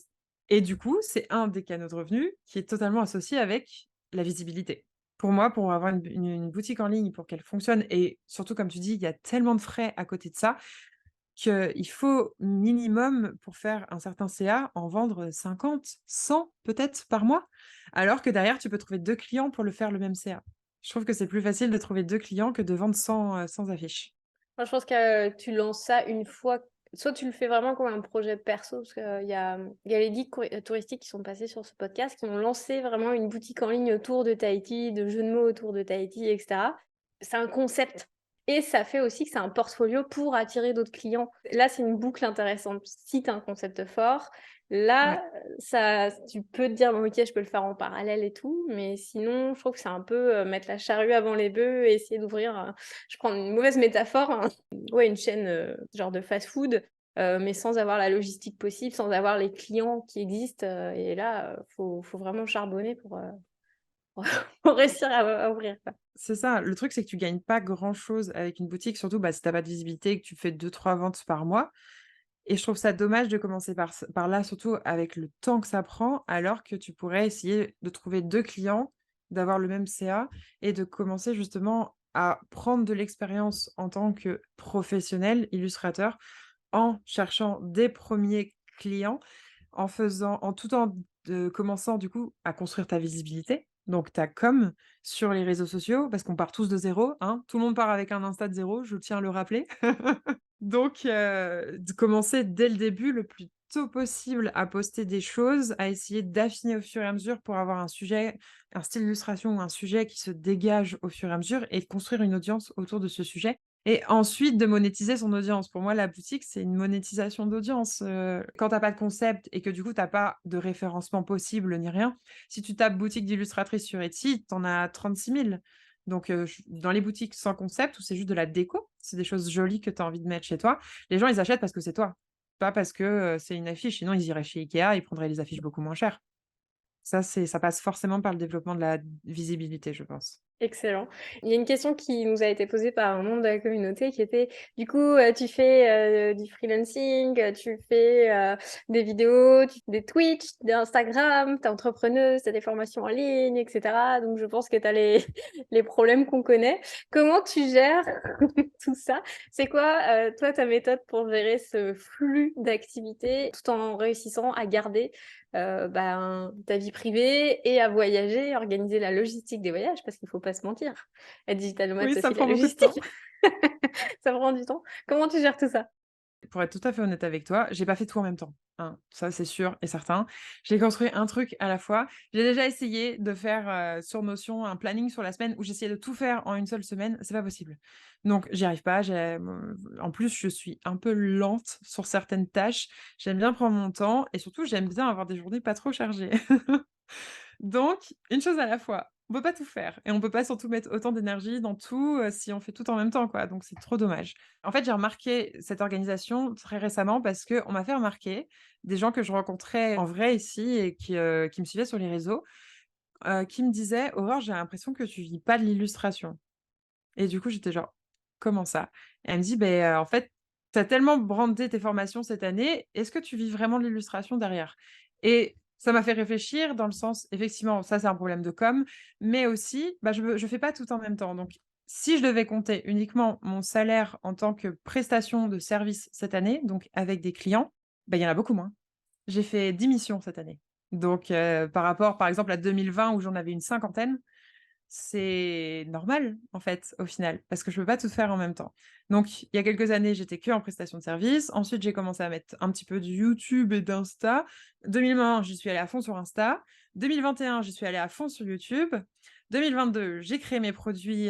et du coup, c'est un des canaux de revenus qui est totalement associé avec la visibilité. Pour moi, pour avoir une boutique en ligne, pour qu'elle fonctionne et surtout comme tu dis, il y a tellement de frais à côté de ça, qu'il faut minimum pour faire un certain CA en vendre 50, 100 peut-être par mois, alors que derrière tu peux trouver 2 clients pour le faire le même CA. Je trouve que c'est plus facile de trouver 2 clients que de vendre 100 affiches. Moi, je pense que tu lances ça une fois. Soit tu le fais vraiment comme un projet perso, parce qu'il y a les guides touristiques qui sont passés sur ce podcast, qui ont lancé vraiment une boutique en ligne autour de Tahiti, de jeux de mots autour de Tahiti, etc. C'est un concept. Et ça fait aussi que c'est un portfolio pour attirer d'autres clients. Là, c'est une boucle intéressante. Si tu as un concept fort, Ouais. là, tu peux te dire, bon, ok, je peux le faire en parallèle et tout. Mais sinon, je trouve que c'est un peu mettre la charrue avant les bœufs et essayer d'ouvrir. Je prends une mauvaise métaphore, hein, ouais, une chaîne genre de fast-food, mais sans avoir la logistique possible, sans avoir les clients qui existent. Et là, faut vraiment charbonner pour pour réussir à ouvrir, quoi. C'est ça, le truc, c'est que tu gagnes pas grand-chose avec une boutique, surtout, si tu pas de visibilité et que tu fais 2-3 ventes par mois. Et je trouve ça dommage de commencer par là, surtout avec le temps que ça prend, alors que tu pourrais essayer de trouver 2 clients, d'avoir le même CA et de commencer justement à prendre de l'expérience en tant que professionnel illustrateur, en cherchant des premiers clients, en tout en commençant du coup à construire ta visibilité, donc ta com sur les réseaux sociaux, parce qu'on part tous de zéro, hein. Tout le monde part avec un Insta de 0, je tiens à le rappeler. Donc, de commencer dès le début, le plus tôt possible à poster des choses, à essayer d'affiner au fur et à mesure pour avoir un sujet, un style d'illustration ou un sujet qui se dégage au fur et à mesure et de construire une audience autour de ce sujet et ensuite de monétiser son audience. Pour moi, la boutique, c'est une monétisation d'audience, quand tu as pas de concept et que du coup, tu as pas de référencement possible ni rien, si tu tapes boutique d'illustratrice sur Etsy, tu en as 36 000. Donc, dans les boutiques sans concept où c'est juste de la déco, c'est des choses jolies que tu as envie de mettre chez toi, les gens, ils achètent parce que c'est toi, pas parce que, c'est une affiche. Sinon, ils iraient chez IKEA, ils prendraient les affiches beaucoup moins chères. Ça passe forcément par le développement de la visibilité, je pense. Excellent. Il y a une question qui nous a été posée par un membre de la communauté qui était, du coup, tu fais du freelancing, tu fais des vidéos, tu fais des Twitch, des Instagram, tu es entrepreneuse, tu as des formations en ligne, etc. Donc, je pense que tu as les problèmes qu'on connaît. Comment tu gères tout ça? C'est quoi, toi, ta méthode pour gérer ce flux d'activités tout en réussissant à garder ta vie privée et à voyager, organiser la logistique des voyages, parce qu'il faut pas se mentir. Être digital nomade, Oui, c'est ça aussi la prend beaucoup de temps. logistique. Ça prend du temps. Comment tu gères tout ça? Pour être tout à fait honnête avec toi, j'ai pas fait tout en même temps, hein, ça c'est sûr et certain. J'ai construit un truc à la fois. J'ai déjà essayé de faire, sur Notion un planning sur la semaine où j'essayais de tout faire en une seule semaine, c'est pas possible. Donc j'y arrive pas, en plus je suis un peu lente sur certaines tâches. J'aime bien prendre mon temps et surtout j'aime bien avoir des journées pas trop chargées. Donc, une chose à la fois. On peut pas tout faire et on peut pas surtout mettre autant d'énergie dans tout, si on fait tout en même temps, quoi, donc c'est trop dommage. En fait, j'ai remarqué cette organisation très récemment parce qu'on m'a fait remarquer, des gens que je rencontrais en vrai ici et qui me suivaient sur les réseaux, qui me disaient: «Aurore, j'ai l'impression que tu vis pas de l'illustration» et du coup, j'étais genre: «Comment ça?» et elle me dit: «Beh, en fait, tu as tellement brandé tes formations cette année, est-ce que tu vis vraiment de l'illustration derrière?» et ça m'a fait réfléchir dans le sens, effectivement, ça, c'est un problème de com, mais aussi, bah, je fais pas tout en même temps. Donc si je devais compter uniquement mon salaire en tant que prestation de service cette année, donc avec des clients, bah, il y en a beaucoup moins. J'ai fait 10 missions cette année. Donc par rapport, par exemple, à 2020 où j'en avais une cinquantaine, c'est normal, en fait, au final, parce que je peux pas tout faire en même temps. Donc, il y a quelques années, j'étais que en prestation de service. Ensuite, j'ai commencé à mettre un petit peu de YouTube et d'Insta. 2020, j'y suis allée à fond sur Insta. 2021, j'y suis allée à fond sur YouTube. 2022, j'ai créé mes produits,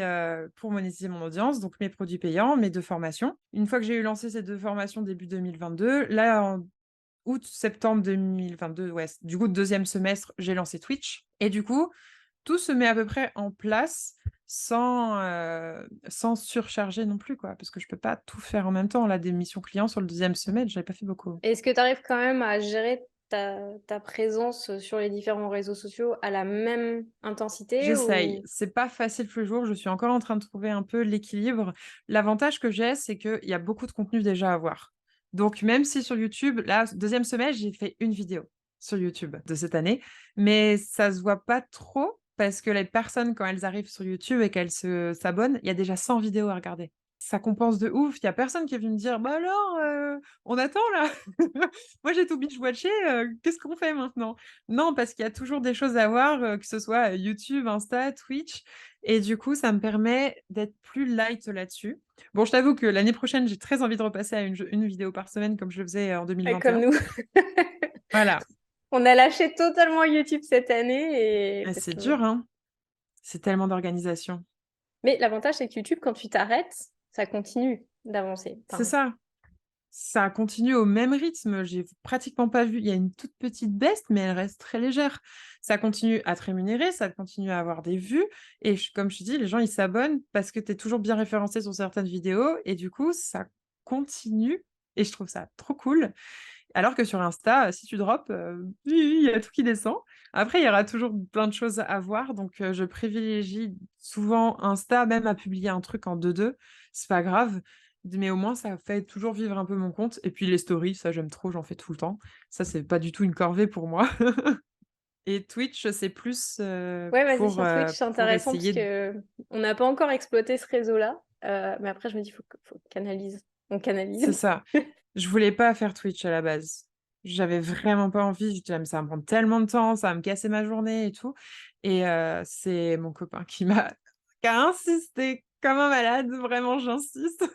pour monétiser mon audience, donc mes produits payants, mes 2 formations. Une fois que j'ai eu lancé ces 2 formations début 2022, là, en août-septembre 2022, ouais, du coup, 2e semestre, j'ai lancé Twitch et du coup, tout se met à peu près en place sans surcharger non plus, quoi, parce que je peux pas tout faire en même temps. Là, des missions clients sur le 2e semestre, j'avais pas fait beaucoup. Est-ce que tu arrives quand même à gérer ta présence sur les différents réseaux sociaux à la même intensité J'essaye, ou... c'est pas facile tous les jours, je suis encore en train de trouver un peu l'équilibre. L'avantage que j'ai, c'est qu'il y a beaucoup de contenu déjà à voir. Donc même si sur YouTube, là, 2e semestre, j'ai fait une vidéo sur YouTube de cette année, mais ça se voit pas trop parce que les personnes, quand elles arrivent sur YouTube et qu'elles s'abonnent, il y a déjà 100 vidéos à regarder. Ça compense de ouf. Il y a personne qui est venu me dire: «Bah alors, on attend là? Moi j'ai tout binge-watché, qu'est-ce qu'on fait maintenant?» Non, parce qu'il y a toujours des choses à voir, que ce soit, YouTube, Insta, Twitch et du coup, ça me permet d'être plus light là-dessus. Bon, je t'avoue que l'année prochaine, j'ai très envie de repasser à une vidéo par semaine comme je le faisais, en Ouais, comme 2021. nous. Voilà. On a lâché totalement YouTube cette année et Et parce c'est que dur, hein? C'est tellement d'organisation. mais l'avantage, c'est que YouTube, quand tu t'arrêtes, ça continue d'avancer. C'est Enfin, ça. Ça continue au même rythme, j'ai pratiquement pas vu il y a une toute petite baisse, mais elle reste très légère. Ça continue à te rémunérer, ça continue à avoir des vues et comme je te dis, les gens, ils s'abonnent parce que tu es toujours bien référencé sur certaines vidéos et du coup, ça continue et je trouve ça trop cool. Alors que sur Insta, si tu drops, il y a tout qui descend. Après, il y aura toujours plein de choses à voir, donc je privilégie souvent Insta, même à publier un truc en 2-2, c'est pas grave, mais au moins ça fait toujours vivre un peu mon compte et puis les stories, ça j'aime trop, j'en fais tout le temps. Ça, c'est pas du tout une corvée pour moi et Twitch, c'est plus, ouais, vas-y sur Twitch, c'est pour intéressant parce essayer d que on n'a pas encore exploité ce réseau-là, mais après je me dis: «Faut qu'on canalise». On c'est canalise. ça. Je voulais pas faire Twitch à la base. J'avais vraiment pas envie, j'étais là: «Mais ça va me prendre tellement de temps, ça va me casser ma journée et tout» et c'est mon copain qui a insisté comme un malade, vraiment j'insiste,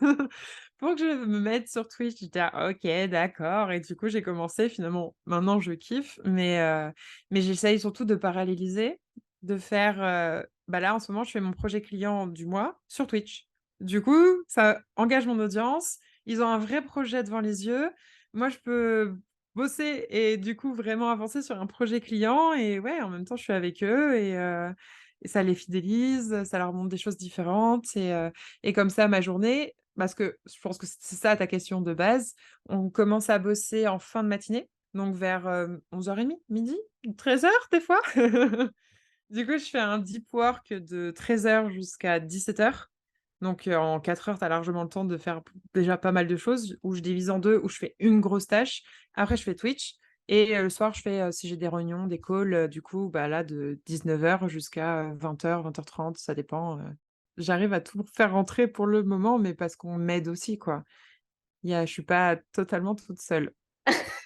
pour que je me mette sur Twitch. J'étais là: «OK, d'accord» et du coup, j'ai commencé. Finalement, maintenant je kiffe, mais j'essaye surtout de paralléliser, de faire, bah, là, en ce moment, je fais mon projet client du mois sur Twitch. Du coup, ça engage mon audience, ils ont un vrai projet devant les yeux. Moi, je peux bosser et du coup, vraiment avancer sur un projet client et ouais, en même temps, je suis avec eux et ça les fidélise, ça leur montre des choses différentes et comme ça, ma journée parce que je pense que c'est ça ta question de base, on commence à bosser en fin de matinée, donc vers, 11:30, 12:00, 13:00 des fois. Du coup, je fais un deep work de 13:00 jusqu'à 17:00. Donc, en 4 heures, tu as largement le temps de faire déjà pas mal de choses, où je divise en 2, où je fais une grosse tâche. Après, je fais Twitch et le soir, je fais, si j'ai des réunions, des calls, du coup, bah, là, de 19:00 jusqu'à, 20:00, 20:30, ça dépend, J'arrive à tout faire rentrer pour le moment, mais parce qu'on m'aide aussi, quoi. Je suis pas totalement toute seule.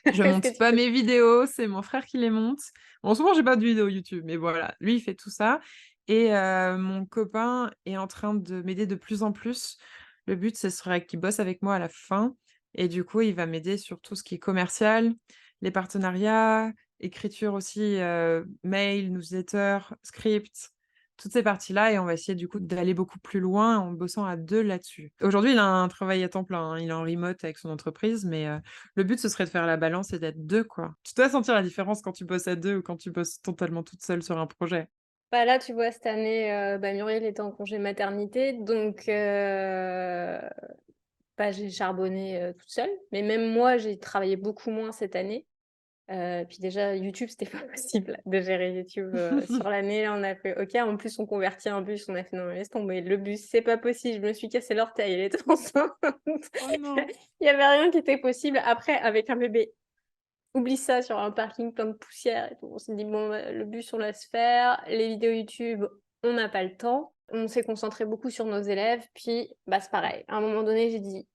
Je Est-ce que monte tu pas peux mes vidéos, c'est mon frère qui les monte. Bon, en ce moment, j'ai pas de vidéos YouTube, mais voilà, lui, il fait tout ça et mon copain est en train de m'aider de plus en plus. Le but, ce serait qu'il bosse avec moi à la fin et du coup, il va m'aider sur tout ce qui est commercial, les partenariats, écriture aussi, mail, newsletter, script, toutes ces parties-là et on va essayer du coup d'aller beaucoup plus loin en bossant à 2 là-dessus. Aujourd'hui, il a un travail à temps plein, hein, il est en remote avec son entreprise, mais le but, ce serait de faire la balance et d'être 2 quoi. Tu dois sentir la différence quand tu bosses à 2 ou quand tu bosses totalement toute seule sur un projet? bah, là, tu vois, cette année, bah, Muriel était en congé maternité, donc bah, j'ai charbonné, toute seule. Mais même moi, j'ai travaillé beaucoup moins cette année. Puis déjà YouTube, c'était pas possible de gérer YouTube, sur l'année. Là, on a fait: «OK». En plus, on convertit un bus. On a fait: «Non, mais laisse tomber, le bus, c'est pas possible». Je me suis cassé l'orteil, elle était enceinte. Oh non! Il y avait rien qui était possible. Après, avec un bébé, oublie ça sur un parking plein de poussière et tout. On s'est dit: «Bon, bah, le bus, on laisse faire. Les vidéos YouTube, on n'a pas le temps». On s'est concentré beaucoup sur nos élèves. Puis, bah, c'est pareil. À un moment donné, j'ai dit: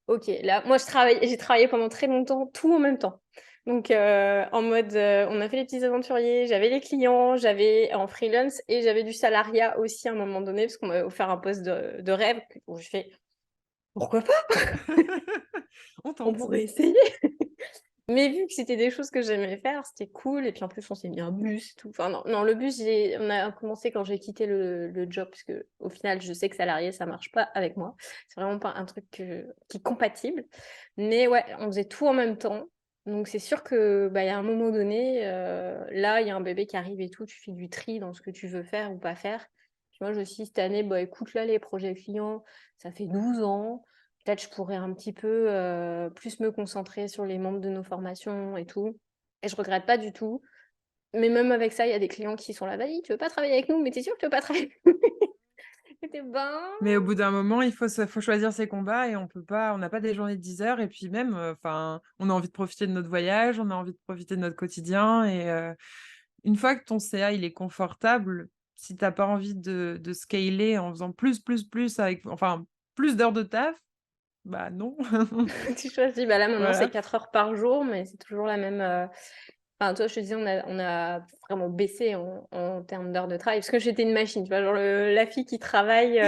OK, là, moi, j'ai travaillé pendant très longtemps, tout en même temps. Donc, en mode, on a fait les petits aventuriers, j'avais les clients, j'avais en freelance et j'avais du salariat aussi à un moment donné, parce qu'on m'avait offert un poste de rêve où je fais: «Pourquoi pas? On On tente. pourrait essayer». Mais vu que c'était des choses que j'aimais faire, c'était cool et puis en plus, on s'est mis un bus et tout. Enfin non, le bus, on a commencé quand j'ai quitté le job parce qu'au final, je sais que salarié, ça marche pas avec moi. C'est vraiment pas un truc qui est compatible. Mais ouais, on faisait tout en même temps. Donc c'est sûr que, bah, il y a un moment donné, là, il y a un bébé qui arrive et tout, tu fais du tri dans ce que tu veux faire ou pas faire. Puis moi, je me suis dit cette année: «Bah, écoute, là, les projets clients, ça fait 12 ans. Peut-être je pourrais un petit peu, plus me concentrer sur les membres de nos formations et tout» et je regrette pas du tout. Mais même avec ça, il y a des clients qui sont là: «Vas-y, tu veux pas travailler avec nous? Mais tu es sûre que tu veux pas travailler avec nous?» J'étais: «Ben». Mais au bout d'un moment, faut choisir ses combats et on n'a pas des journées de 10 heures et puis même, enfin, on a envie de profiter de notre voyage, on a envie de profiter de notre quotidien et une fois que ton CA, il est confortable, si tu as pas envie de scaler en faisant plus avec enfin, plus d'heures de taf? Bah non. Tu choisis, bah, là, maintenant, c'est Voilà. 4 heures par jour, mais c'est toujours la même, enfin, toi, je te disais, on a vraiment baissé en termes d'heures de travail parce que j'étais une machine, tu vois? Genre la fille qui travaille,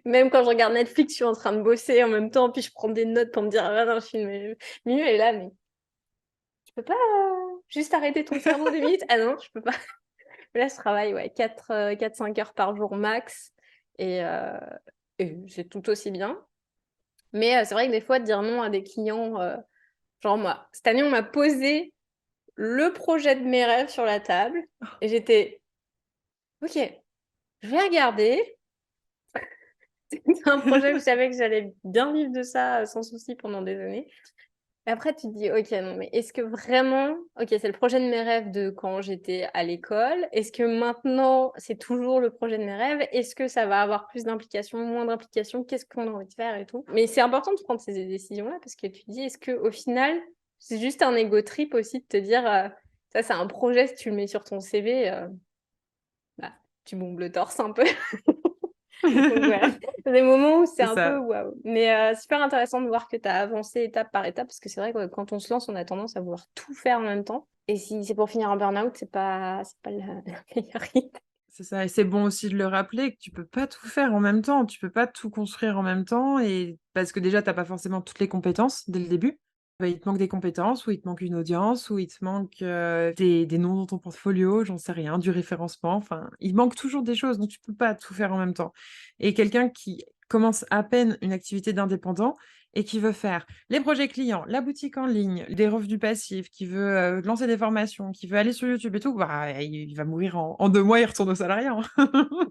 même quand je regarde Netflix, je suis en train de bosser en même temps, puis je prends des notes pour me dire: «Ah non, je suis mais Miu, elle est là, mais tu peux pas, juste arrêter ton cerveau 2 minutes?» «Ah non, je peux pas». Là, je travaille, ouais, 4-5 heures par jour max et c'est tout aussi bien. Mais c'est vrai que des fois, dire non à des clients, genre moi, cette année, on m'a posé le projet de mes rêves sur la table et j'étais: «OK, je vais regarder». C'est un projet où je savais que j'allais bien vivre de ça, sans souci pendant des années. Et après tu te dis: «OK, non, mais est-ce que vraiment OK, c'est le projet de mes rêves de quand j'étais à l'école. Est-ce que maintenant, c'est toujours le projet de mes rêves? Est-ce que ça va avoir plus d'implications, moins d'implications? Qu'est-ce qu'on a envie de faire et tout?» Mais c'est important de prendre ces décisions-là parce que tu te dis: «Est-ce qu'au final, c'est juste un ego trip aussi de te dire, ça c'est un projet, si tu le mets sur ton CV, bah, tu bombes le torse un peu». Donc voilà, il y a des moments où c'est C'est un peu ça. waouh, mais super intéressant de voir que tu as avancé étape par étape parce que c'est vrai que quand on se lance, on a tendance à vouloir tout faire en même temps et si c'est pour finir en burn-out, c'est pas la la meilleure idée. C'est ça et c'est bon aussi de le rappeler que tu peux pas tout faire en même temps. Tu peux pas tout construire en même temps et parce que déjà, tu as pas forcément toutes les compétences dès le début. Bah, il te manque des compétences ou il te manque une audience ou il te manque, des noms dans ton portfolio, j'en sais rien, du référencement, enfin, il manque toujours des choses, donc tu peux pas tout faire en même temps et quelqu'un qui commence à peine une activité d'indépendant et qui veut faire les projets clients, la boutique en ligne, des revenus passifs, qui veut, lancer des formations, qui veut aller sur YouTube et tout, bah, il va mourir en 2 mois, il retourne au salariat, hein.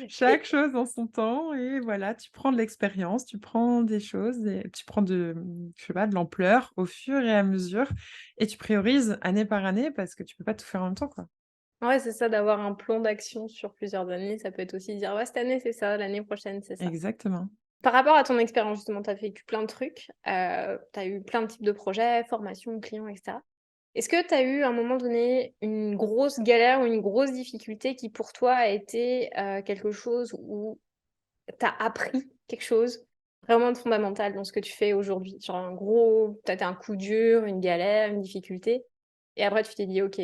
Et Chaque chose en son temps et voilà, tu prends de l'expérience, tu prends des choses et tu prends je sais pas, de l'ampleur au fur et à mesure et tu priorises année par année parce que tu peux pas tout faire en même temps, quoi. ouais, c'est ça d'avoir un plan d'action sur plusieurs années, ça peut être aussi dire: «Ouais, cette année, c'est ça, l'année prochaine, c'est ça». Exactement. Par rapport à ton expérience justement, tu as vécu plein de trucs, tu as eu plein de types de projets, formations, clients et cetera. Est-ce que tu as eu à un moment donné une grosse galère ou une grosse difficulté qui pour toi a été, quelque chose où tu as appris quelque chose vraiment de fondamental dans ce que tu fais aujourd'hui? Genre un gros peut-être un coup dur, une galère, une difficulté et après tu t'es dit: «OK,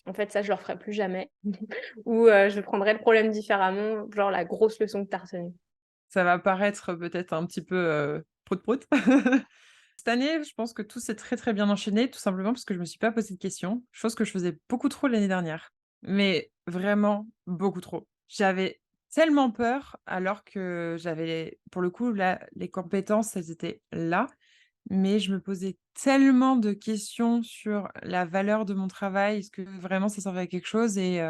en fait ça je le referai plus jamais» ou «Je prendrai le problème différemment», genre la grosse leçon que tu as retenue? Ça va paraître peut-être un petit peu, prout-prout. Cette année, je pense que tout s'est très, très bien enchaîné, tout simplement parce que je me suis pas posé de questions, chose que je faisais beaucoup trop l'année dernière. Mais vraiment beaucoup trop. J'avais tellement peur alors que j'avais pour le coup, là, les compétences, elles étaient là, mais je me posais tellement de questions sur la valeur de mon travail. Est-ce que vraiment ça servait à quelque chose et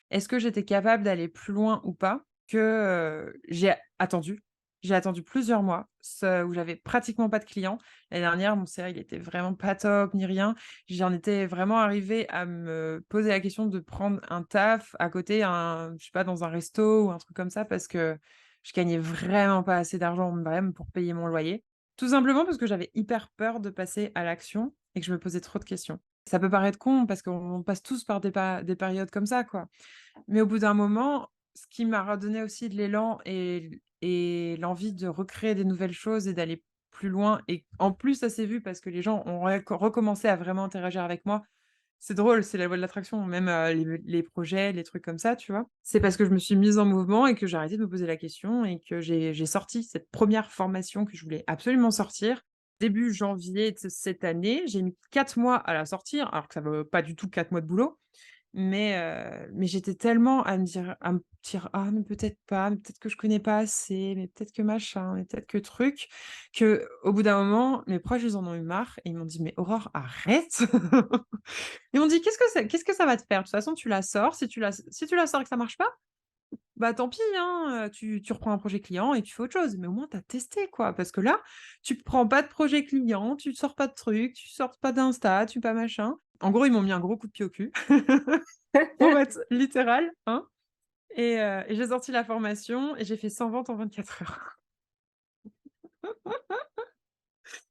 est-ce que j'étais capable d'aller plus loin ou pas? Que, j'ai attendu. J'ai attendu plusieurs mois, ce où j'avais pratiquement pas de clients. L'année dernière, mon CA, il était vraiment pas top ni rien. J'en étais vraiment arrivée à me poser la question de prendre un taf à côté, je sais pas, dans un resto ou un truc comme ça parce que je gagnais vraiment pas assez d'argent même pour payer mon loyer. Tout simplement parce que j'avais hyper peur de passer à l'action et que je me posais trop de questions. Ça peut paraître con parce qu'on passe tous par des périodes comme ça, quoi. Mais au bout d'un moment, ce qui m'a redonné aussi de l'élan et l'envie de recréer des nouvelles choses et d'aller plus loin et en plus ça s'est vu parce que les gens ont recommencé à vraiment interagir avec moi. C'est drôle, c'est la loi de l'attraction, même, les projets, les trucs comme ça, tu vois? C'est parce que je me suis mise en mouvement et que j'ai arrêté de me poser la question et que j'ai sorti cette première formation que je voulais absolument sortir. Début janvier de cette année, j'ai mis 4 mois à la sortir, alors que ça veut pas du tout 4 mois de boulot. Mais j'étais tellement à me dire: «Ah mais peut-être pas, mais peut-être que je connais pas assez, mais peut-être que machin, mais peut-être que truc», qu'au bout d'un moment, mes proches, ils en ont eu marre et ils m'ont dit: «Mais Aurore, arrête!» Ils m'ont dit: «Qu'est-ce que ça va te faire? De toute façon, tu la sors, si tu la sors et que ça marche pas, bah, tant pis, hein, tu reprends un projet client et tu fais autre chose. Mais au moins tu as testé, quoi. Parce que là, tu prends pas de projet client, tu sors pas de trucs, tu sors pas d'Insta, tu pas machin». En gros, ils m'ont mis un gros coup de pied au cul, pour être littéral, hein, et j'ai sorti la formation et j'ai fait 100 ventes en 24 heures.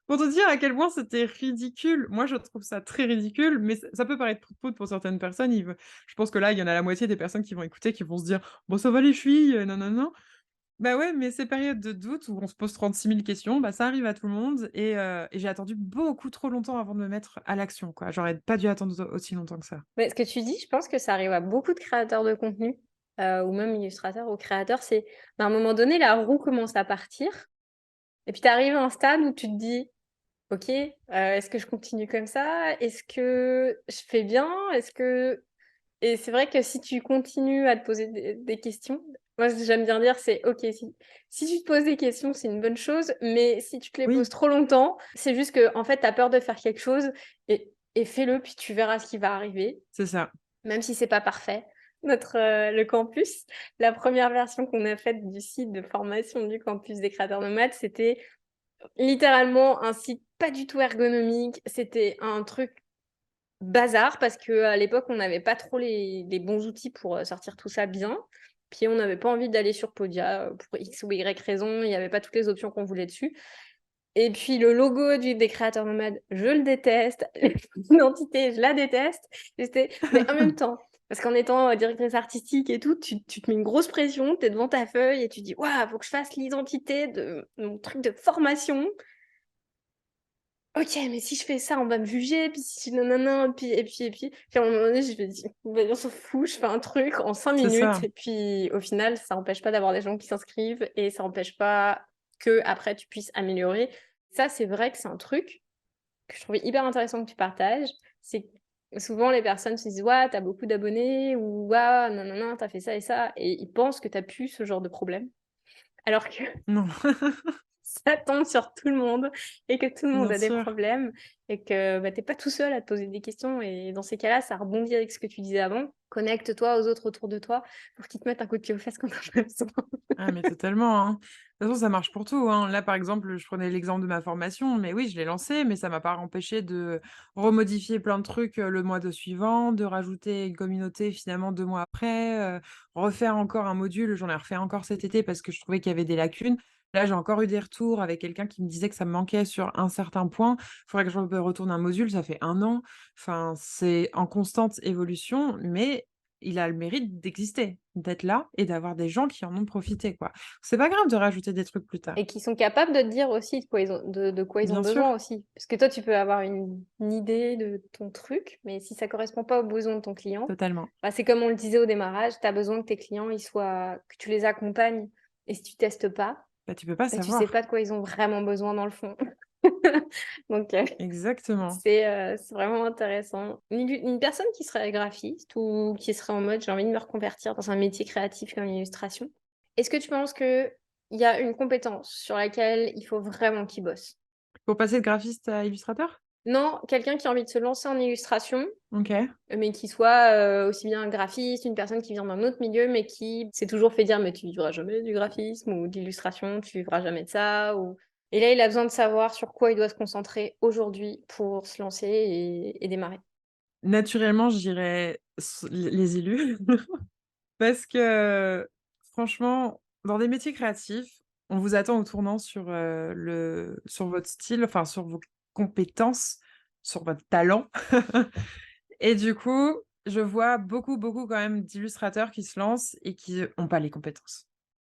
Pour te dire à quel point c'était ridicule. Moi, je trouve ça très ridicule, mais ça peut paraître prout-prout pour certaines personnes. Je pense que là, il y en a la moitié des personnes qui vont écouter, qui vont se dire: «Bon, ça va les filles, non, non, non». Bah, ouais, mais ces périodes de doute où on se pose 36 000 questions, bah, ça arrive à tout le monde et j'ai attendu beaucoup trop longtemps avant de me mettre à l'action, quoi. J'aurais pas dû attendre aussi longtemps que ça. Mais ce que tu dis, je pense que ça arrive à beaucoup de créateurs de contenu, ou même illustrateurs ou créateurs, c'est, à un moment donné, la roue commence à partir et puis tu arrives à un stade où tu te dis: «OK, est-ce que je continue comme ça? Est-ce que je fais bien? Est-ce que» et c'est vrai que si tu continues à te poser des questions, moi ce que j'aime bien dire c'est: «OK, si tu te poses des questions, c'est une bonne chose, mais si tu te les poses Oui, trop longtemps, c'est juste que en fait, tu as peur de faire quelque chose et fais-le, puis tu verras ce qui va arriver». c'est ça. Même si c'est pas parfait. Le campus, la première version qu'on a faite du site de formation du campus des créateurs nomades, c'était littéralement un site pas du tout ergonomique. C'était un truc bazar parce qu'à l'époque, on n'avait pas trop les bons outils pour, sortir tout ça bien. Puis on n'avait pas envie d'aller sur Podia, pour X ou Y raison, il y avait pas toutes les options qu'on voulait dessus. Et puis le logo des créateurs nomades, je le déteste. L'identité, je la déteste. Mais en même temps, parce qu'en étant directrice artistique et tout, tu te mets une grosse pression, tu es devant ta feuille et tu dis: «Waouh, faut que je fasse l'identité de mon truc de formation. OK, mais si je fais ça, on va me juger, puis si nanana, puis à un moment donné, je me dis: «Vas-y, on s'en fout, je fais un truc en 5 C'est minutes» ça. et puis au final, ça empêche pas d'avoir des gens qui s'inscrivent et ça empêche pas que après tu puisses améliorer. Ça, c'est vrai que c'est un truc que je trouvais hyper intéressant que tu partages. C'est que souvent les personnes se disent: «Waouh, tu beaucoup d'abonnés» ou «Waouh, nanana, tu fait ça et ça» et ils pensent que t'as plus ce genre de problème. Alors que Non, ça tombe sur tout le monde et que tout le monde bien a des sûr. problèmes et que, bah, tu pas tout seul à te poser des questions et dans ces cas-là, ça rebondit avec ce que tu disais avant. Connecte-toi aux autres autour de toi pour qu'ils te mettent un coup de pied aux fesses quand tu as besoin. Ah mais totalement, hein. De toute façon, ça marche pour tout, hein. Là, par exemple, je prenais l'exemple de ma formation, mais oui, je l'ai lancée, mais ça m'a pas empêché de remodifier plein de trucs, le mois de suivant, de rajouter une communauté finalement 2 mois après, refaire encore un module. J'en ai refait encore cet été parce que je trouvais qu'il y avait des lacunes. Là, j'ai encore eu des retours avec quelqu'un qui me disait que ça me manquait sur un certain point. Il faudrait que je retourne un module, ça fait 1 an. Enfin, c'est en constante évolution, mais il a le mérite d'exister, d'être là et d'avoir des gens qui en ont profité, quoi. C'est pas grave de rajouter des trucs plus tard. Et qui sont capables de te dire aussi de quoi ils ont Bien sûr, besoin aussi. Parce que toi, tu peux avoir une idée de ton truc, mais si ça correspond pas aux besoins de ton client, totalement. bah, c'est comme on le disait au démarrage, tu as besoin que tes clients, que tu les accompagnes et si tu testes pas, Bah, tu peux pas bah, tu sais savoir. pas de quoi ils ont vraiment besoin dans le fond. Donc Exactement. c'est vraiment intéressant. Une personne qui serait graphiste ou qui serait en mode: «J'ai envie de me reconvertir dans un métier créatif comme l'illustration». Est-ce que tu penses qu'il y a une compétence sur laquelle il faut vraiment qu'il bosse? Pour passer de graphiste à illustrateur? Non, quelqu'un qui a envie de se lancer en illustration, OK. mais qui soit, aussi bien un graphiste, une personne qui vient d'un autre milieu, mais qui s'est toujours fait dire: «Mais tu vivras jamais du graphisme ou de l'illustration, tu vivras jamais de ça» ou et là, il a besoin de savoir sur quoi il doit se concentrer aujourd'hui pour se lancer et démarrer. Naturellement, je dirais les élus parce que franchement, dans des métiers créatifs, on vous attend au tournant sur votre style, enfin sur vos compétences, sur votre talent. Et du coup, je vois beaucoup, beaucoup quand même d'illustrateurs qui se lancent et qui ont pas les compétences.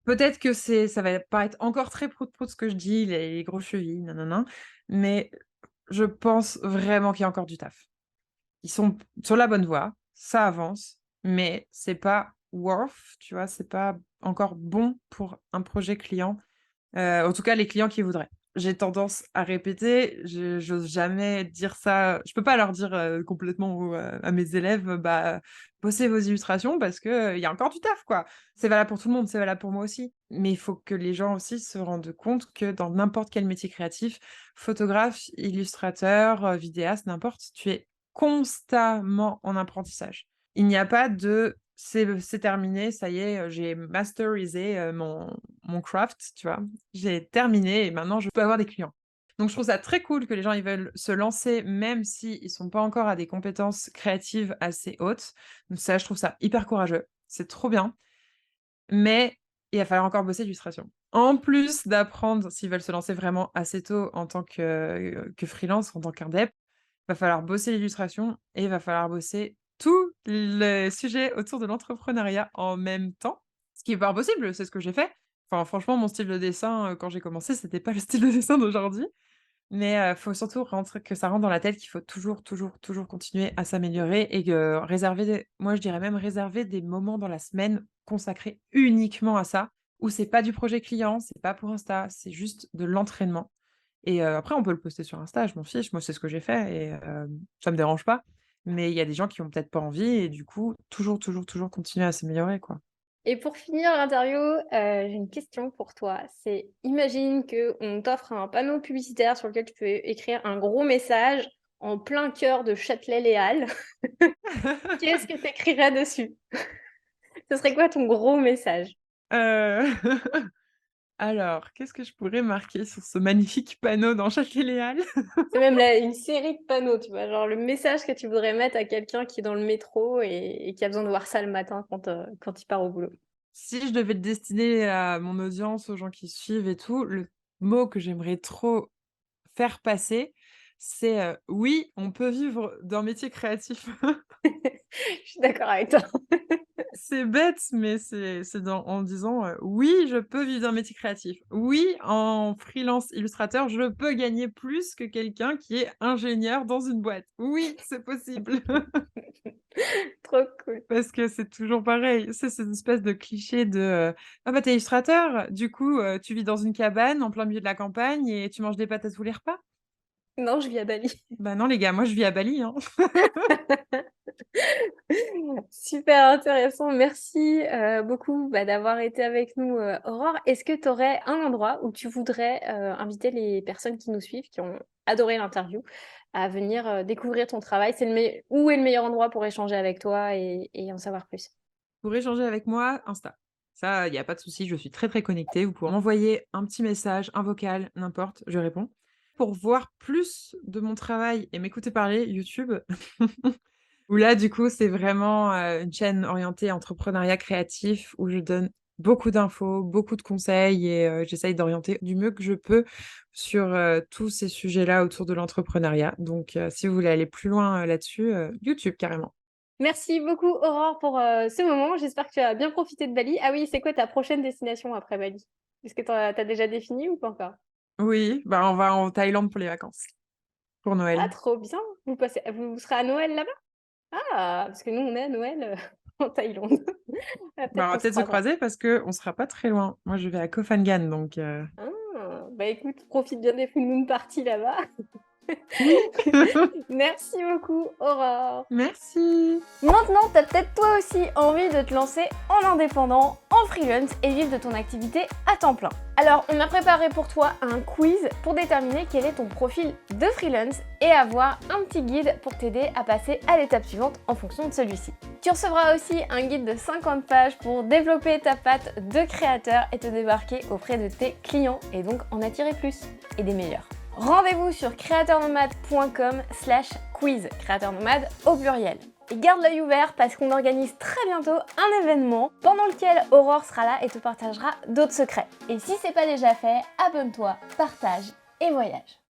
Peut-être que ça va paraître encore très prout-prout ce que je dis, les grosses chevilles, nin mais je pense vraiment qu'il y a encore du taf. Ils sont sur la bonne voie, ça avance, mais c'est pas worth, tu vois? C'est pas encore bon pour un projet client. En tout cas, les clients qui voudraient. J'ai tendance à répéter, je j'ose jamais dire ça, je peux pas leur dire, complètement à mes élèves, «Bah, bossez vos illustrations parce que, il y a encore du taf, quoi». C'est valable pour tout le monde, c'est valable pour moi aussi. Mais il faut que les gens aussi se rendent compte que dans n'importe quel métier créatif, photographe, illustrateur, vidéaste, n'importe, tu es constamment en apprentissage. Il n'y a pas de: «C'est terminé, ça y est, j'ai masterisé, mon craft», tu vois? J'ai terminé et maintenant je peux avoir des clients. Donc je trouve ça très cool que les gens, ils veulent se lancer même s'ils ne sont pas encore à des compétences créatives assez hautes. Donc ça, je trouve ça hyper courageux. C'est trop bien, mais il va falloir encore bosser l'illustration. En plus d'apprendre, s'ils veulent se lancer vraiment assez tôt en tant que freelance, en tant qu'indép, va falloir bosser l'illustration et il va falloir bosser tous les sujets autour de l'entrepreneuriat en même temps, ce qui est pas impossible, c'est ce que j'ai fait. Enfin, franchement, mon style de dessin, quand j'ai commencé, c'était pas le style de dessin d'aujourd'hui. Mais, faut surtout que ça rentre dans la tête qu'il faut toujours, toujours, toujours continuer à s'améliorer et que réserver des moi, je dirais même réserver des moments dans la semaine consacrés uniquement à ça, où c'est pas du projet client, c'est pas pour Insta, c'est juste de l'entraînement et après on peut le poster sur Insta, je m'en fiche. Moi, c'est ce que j'ai fait et ça me dérange pas. Mais il y a des gens qui ont peut-être pas envie et du coup, toujours, toujours, toujours continuer à s'améliorer, quoi. Et pour finir l'interview, j'ai une question pour toi. C'est, imagine qu'on t'offre un panneau publicitaire sur lequel tu peux écrire un gros message en plein cœur de Châtelet-Les Halles. Qu'est-ce que tu écrirais dessus? Ce serait quoi ton gros message? Heu, alors, qu'est-ce que je pourrais marquer sur ce magnifique panneau dans Châtelet-Les C'est même une série de panneaux, tu vois, genre le message que tu voudrais mettre à quelqu'un qui est dans le métro et qui a besoin de voir ça le matin quand il part au boulot. Si je devais le destiner à mon audience, aux gens qui suivent et tout, le mot que j'aimerais trop faire passer, c'est, «Oui, on peut vivre d'un métier créatif». Je suis d'accord avec toi. C'est bête, mais c'est en disant, «Oui, je peux vivre d'un métier créatif. Oui, en freelance illustrateur, je peux gagner plus que quelqu'un qui est ingénieur dans une boîte. Oui, c'est possible». Trop cool. Parce que c'est toujours pareil, c'est cette espèce de cliché de, «Ah bah, tu illustrateur, du coup, tu vis dans une cabane en plein milieu de la campagne et tu manges des patates tous les repas?» Non, je vis à Bali. Bah non les gars, moi je vis à Bali, hein. Super intéressant. Merci, beaucoup, d'avoir été avec nous, Aurore. Est-ce que tu aurais un endroit où tu voudrais, inviter les personnes qui nous suivent, qui ont adoré l'interview, à venir, découvrir ton travail? C'est le où est le meilleur endroit pour échanger avec toi et en savoir plus? Pour échanger avec moi, Insta. Ça, il y a pas de souci, je suis très, très connectée. Vous pouvez m'envoyer un petit message, un vocal, n'importe, je réponds. Pour voir plus de mon travail et m'écouter parler, YouTube, où là, du coup, c'est vraiment, une chaîne orientée entrepreneuriat créatif où je donne beaucoup d'infos, beaucoup de conseils et j'essaye d'orienter du mieux que je peux sur, tous ces sujets-là autour de l'entrepreneuriat. Donc si vous voulez aller plus loin, là-dessus, YouTube carrément. Merci beaucoup, Aurore, pour, ce moment. J'espère que tu as bien profité de Bali. Ah oui, c'est quoi ta prochaine destination après Bali? Est-ce que tu as déjà défini ou pas encore? Oui, bah, on va en Thaïlande pour les vacances, pour Ah, Noël. trop bien! Vous serez à Noël là-bas? Ah! Parce que nous, on est à Noël, en Thaïlande. Ah, Bah, peut-être on va qu'on se peut-être se croisera. croiser parce qu'on sera pas très loin. Moi, je vais à Koh Phangan donc Ah! Bah, écoute, profite bien des full moon parties là-bas. oui. Merci beaucoup, Aurore. Merci. Maintenant, tu as peut-être toi aussi envie de te lancer en indépendant, en freelance et vivre de ton activité à temps plein. Alors, on a préparé pour toi un quiz pour déterminer quel est ton profil de freelance et avoir un petit guide pour t'aider à passer à l'étape suivante en fonction de celui-ci. Tu recevras aussi un guide de 50 pages pour développer ta patte de créateur et te débarquer auprès de tes clients et donc en attirer plus et des meilleurs. Rendez-vous sur createurnomade.com/quiz, créateurnomade au pluriel. Et garde l'œil ouvert parce qu'on organise très bientôt un événement pendant lequel Aurore sera là et te partagera d'autres secrets. Et si c'est pas déjà fait, abonne-toi, partage et voyage.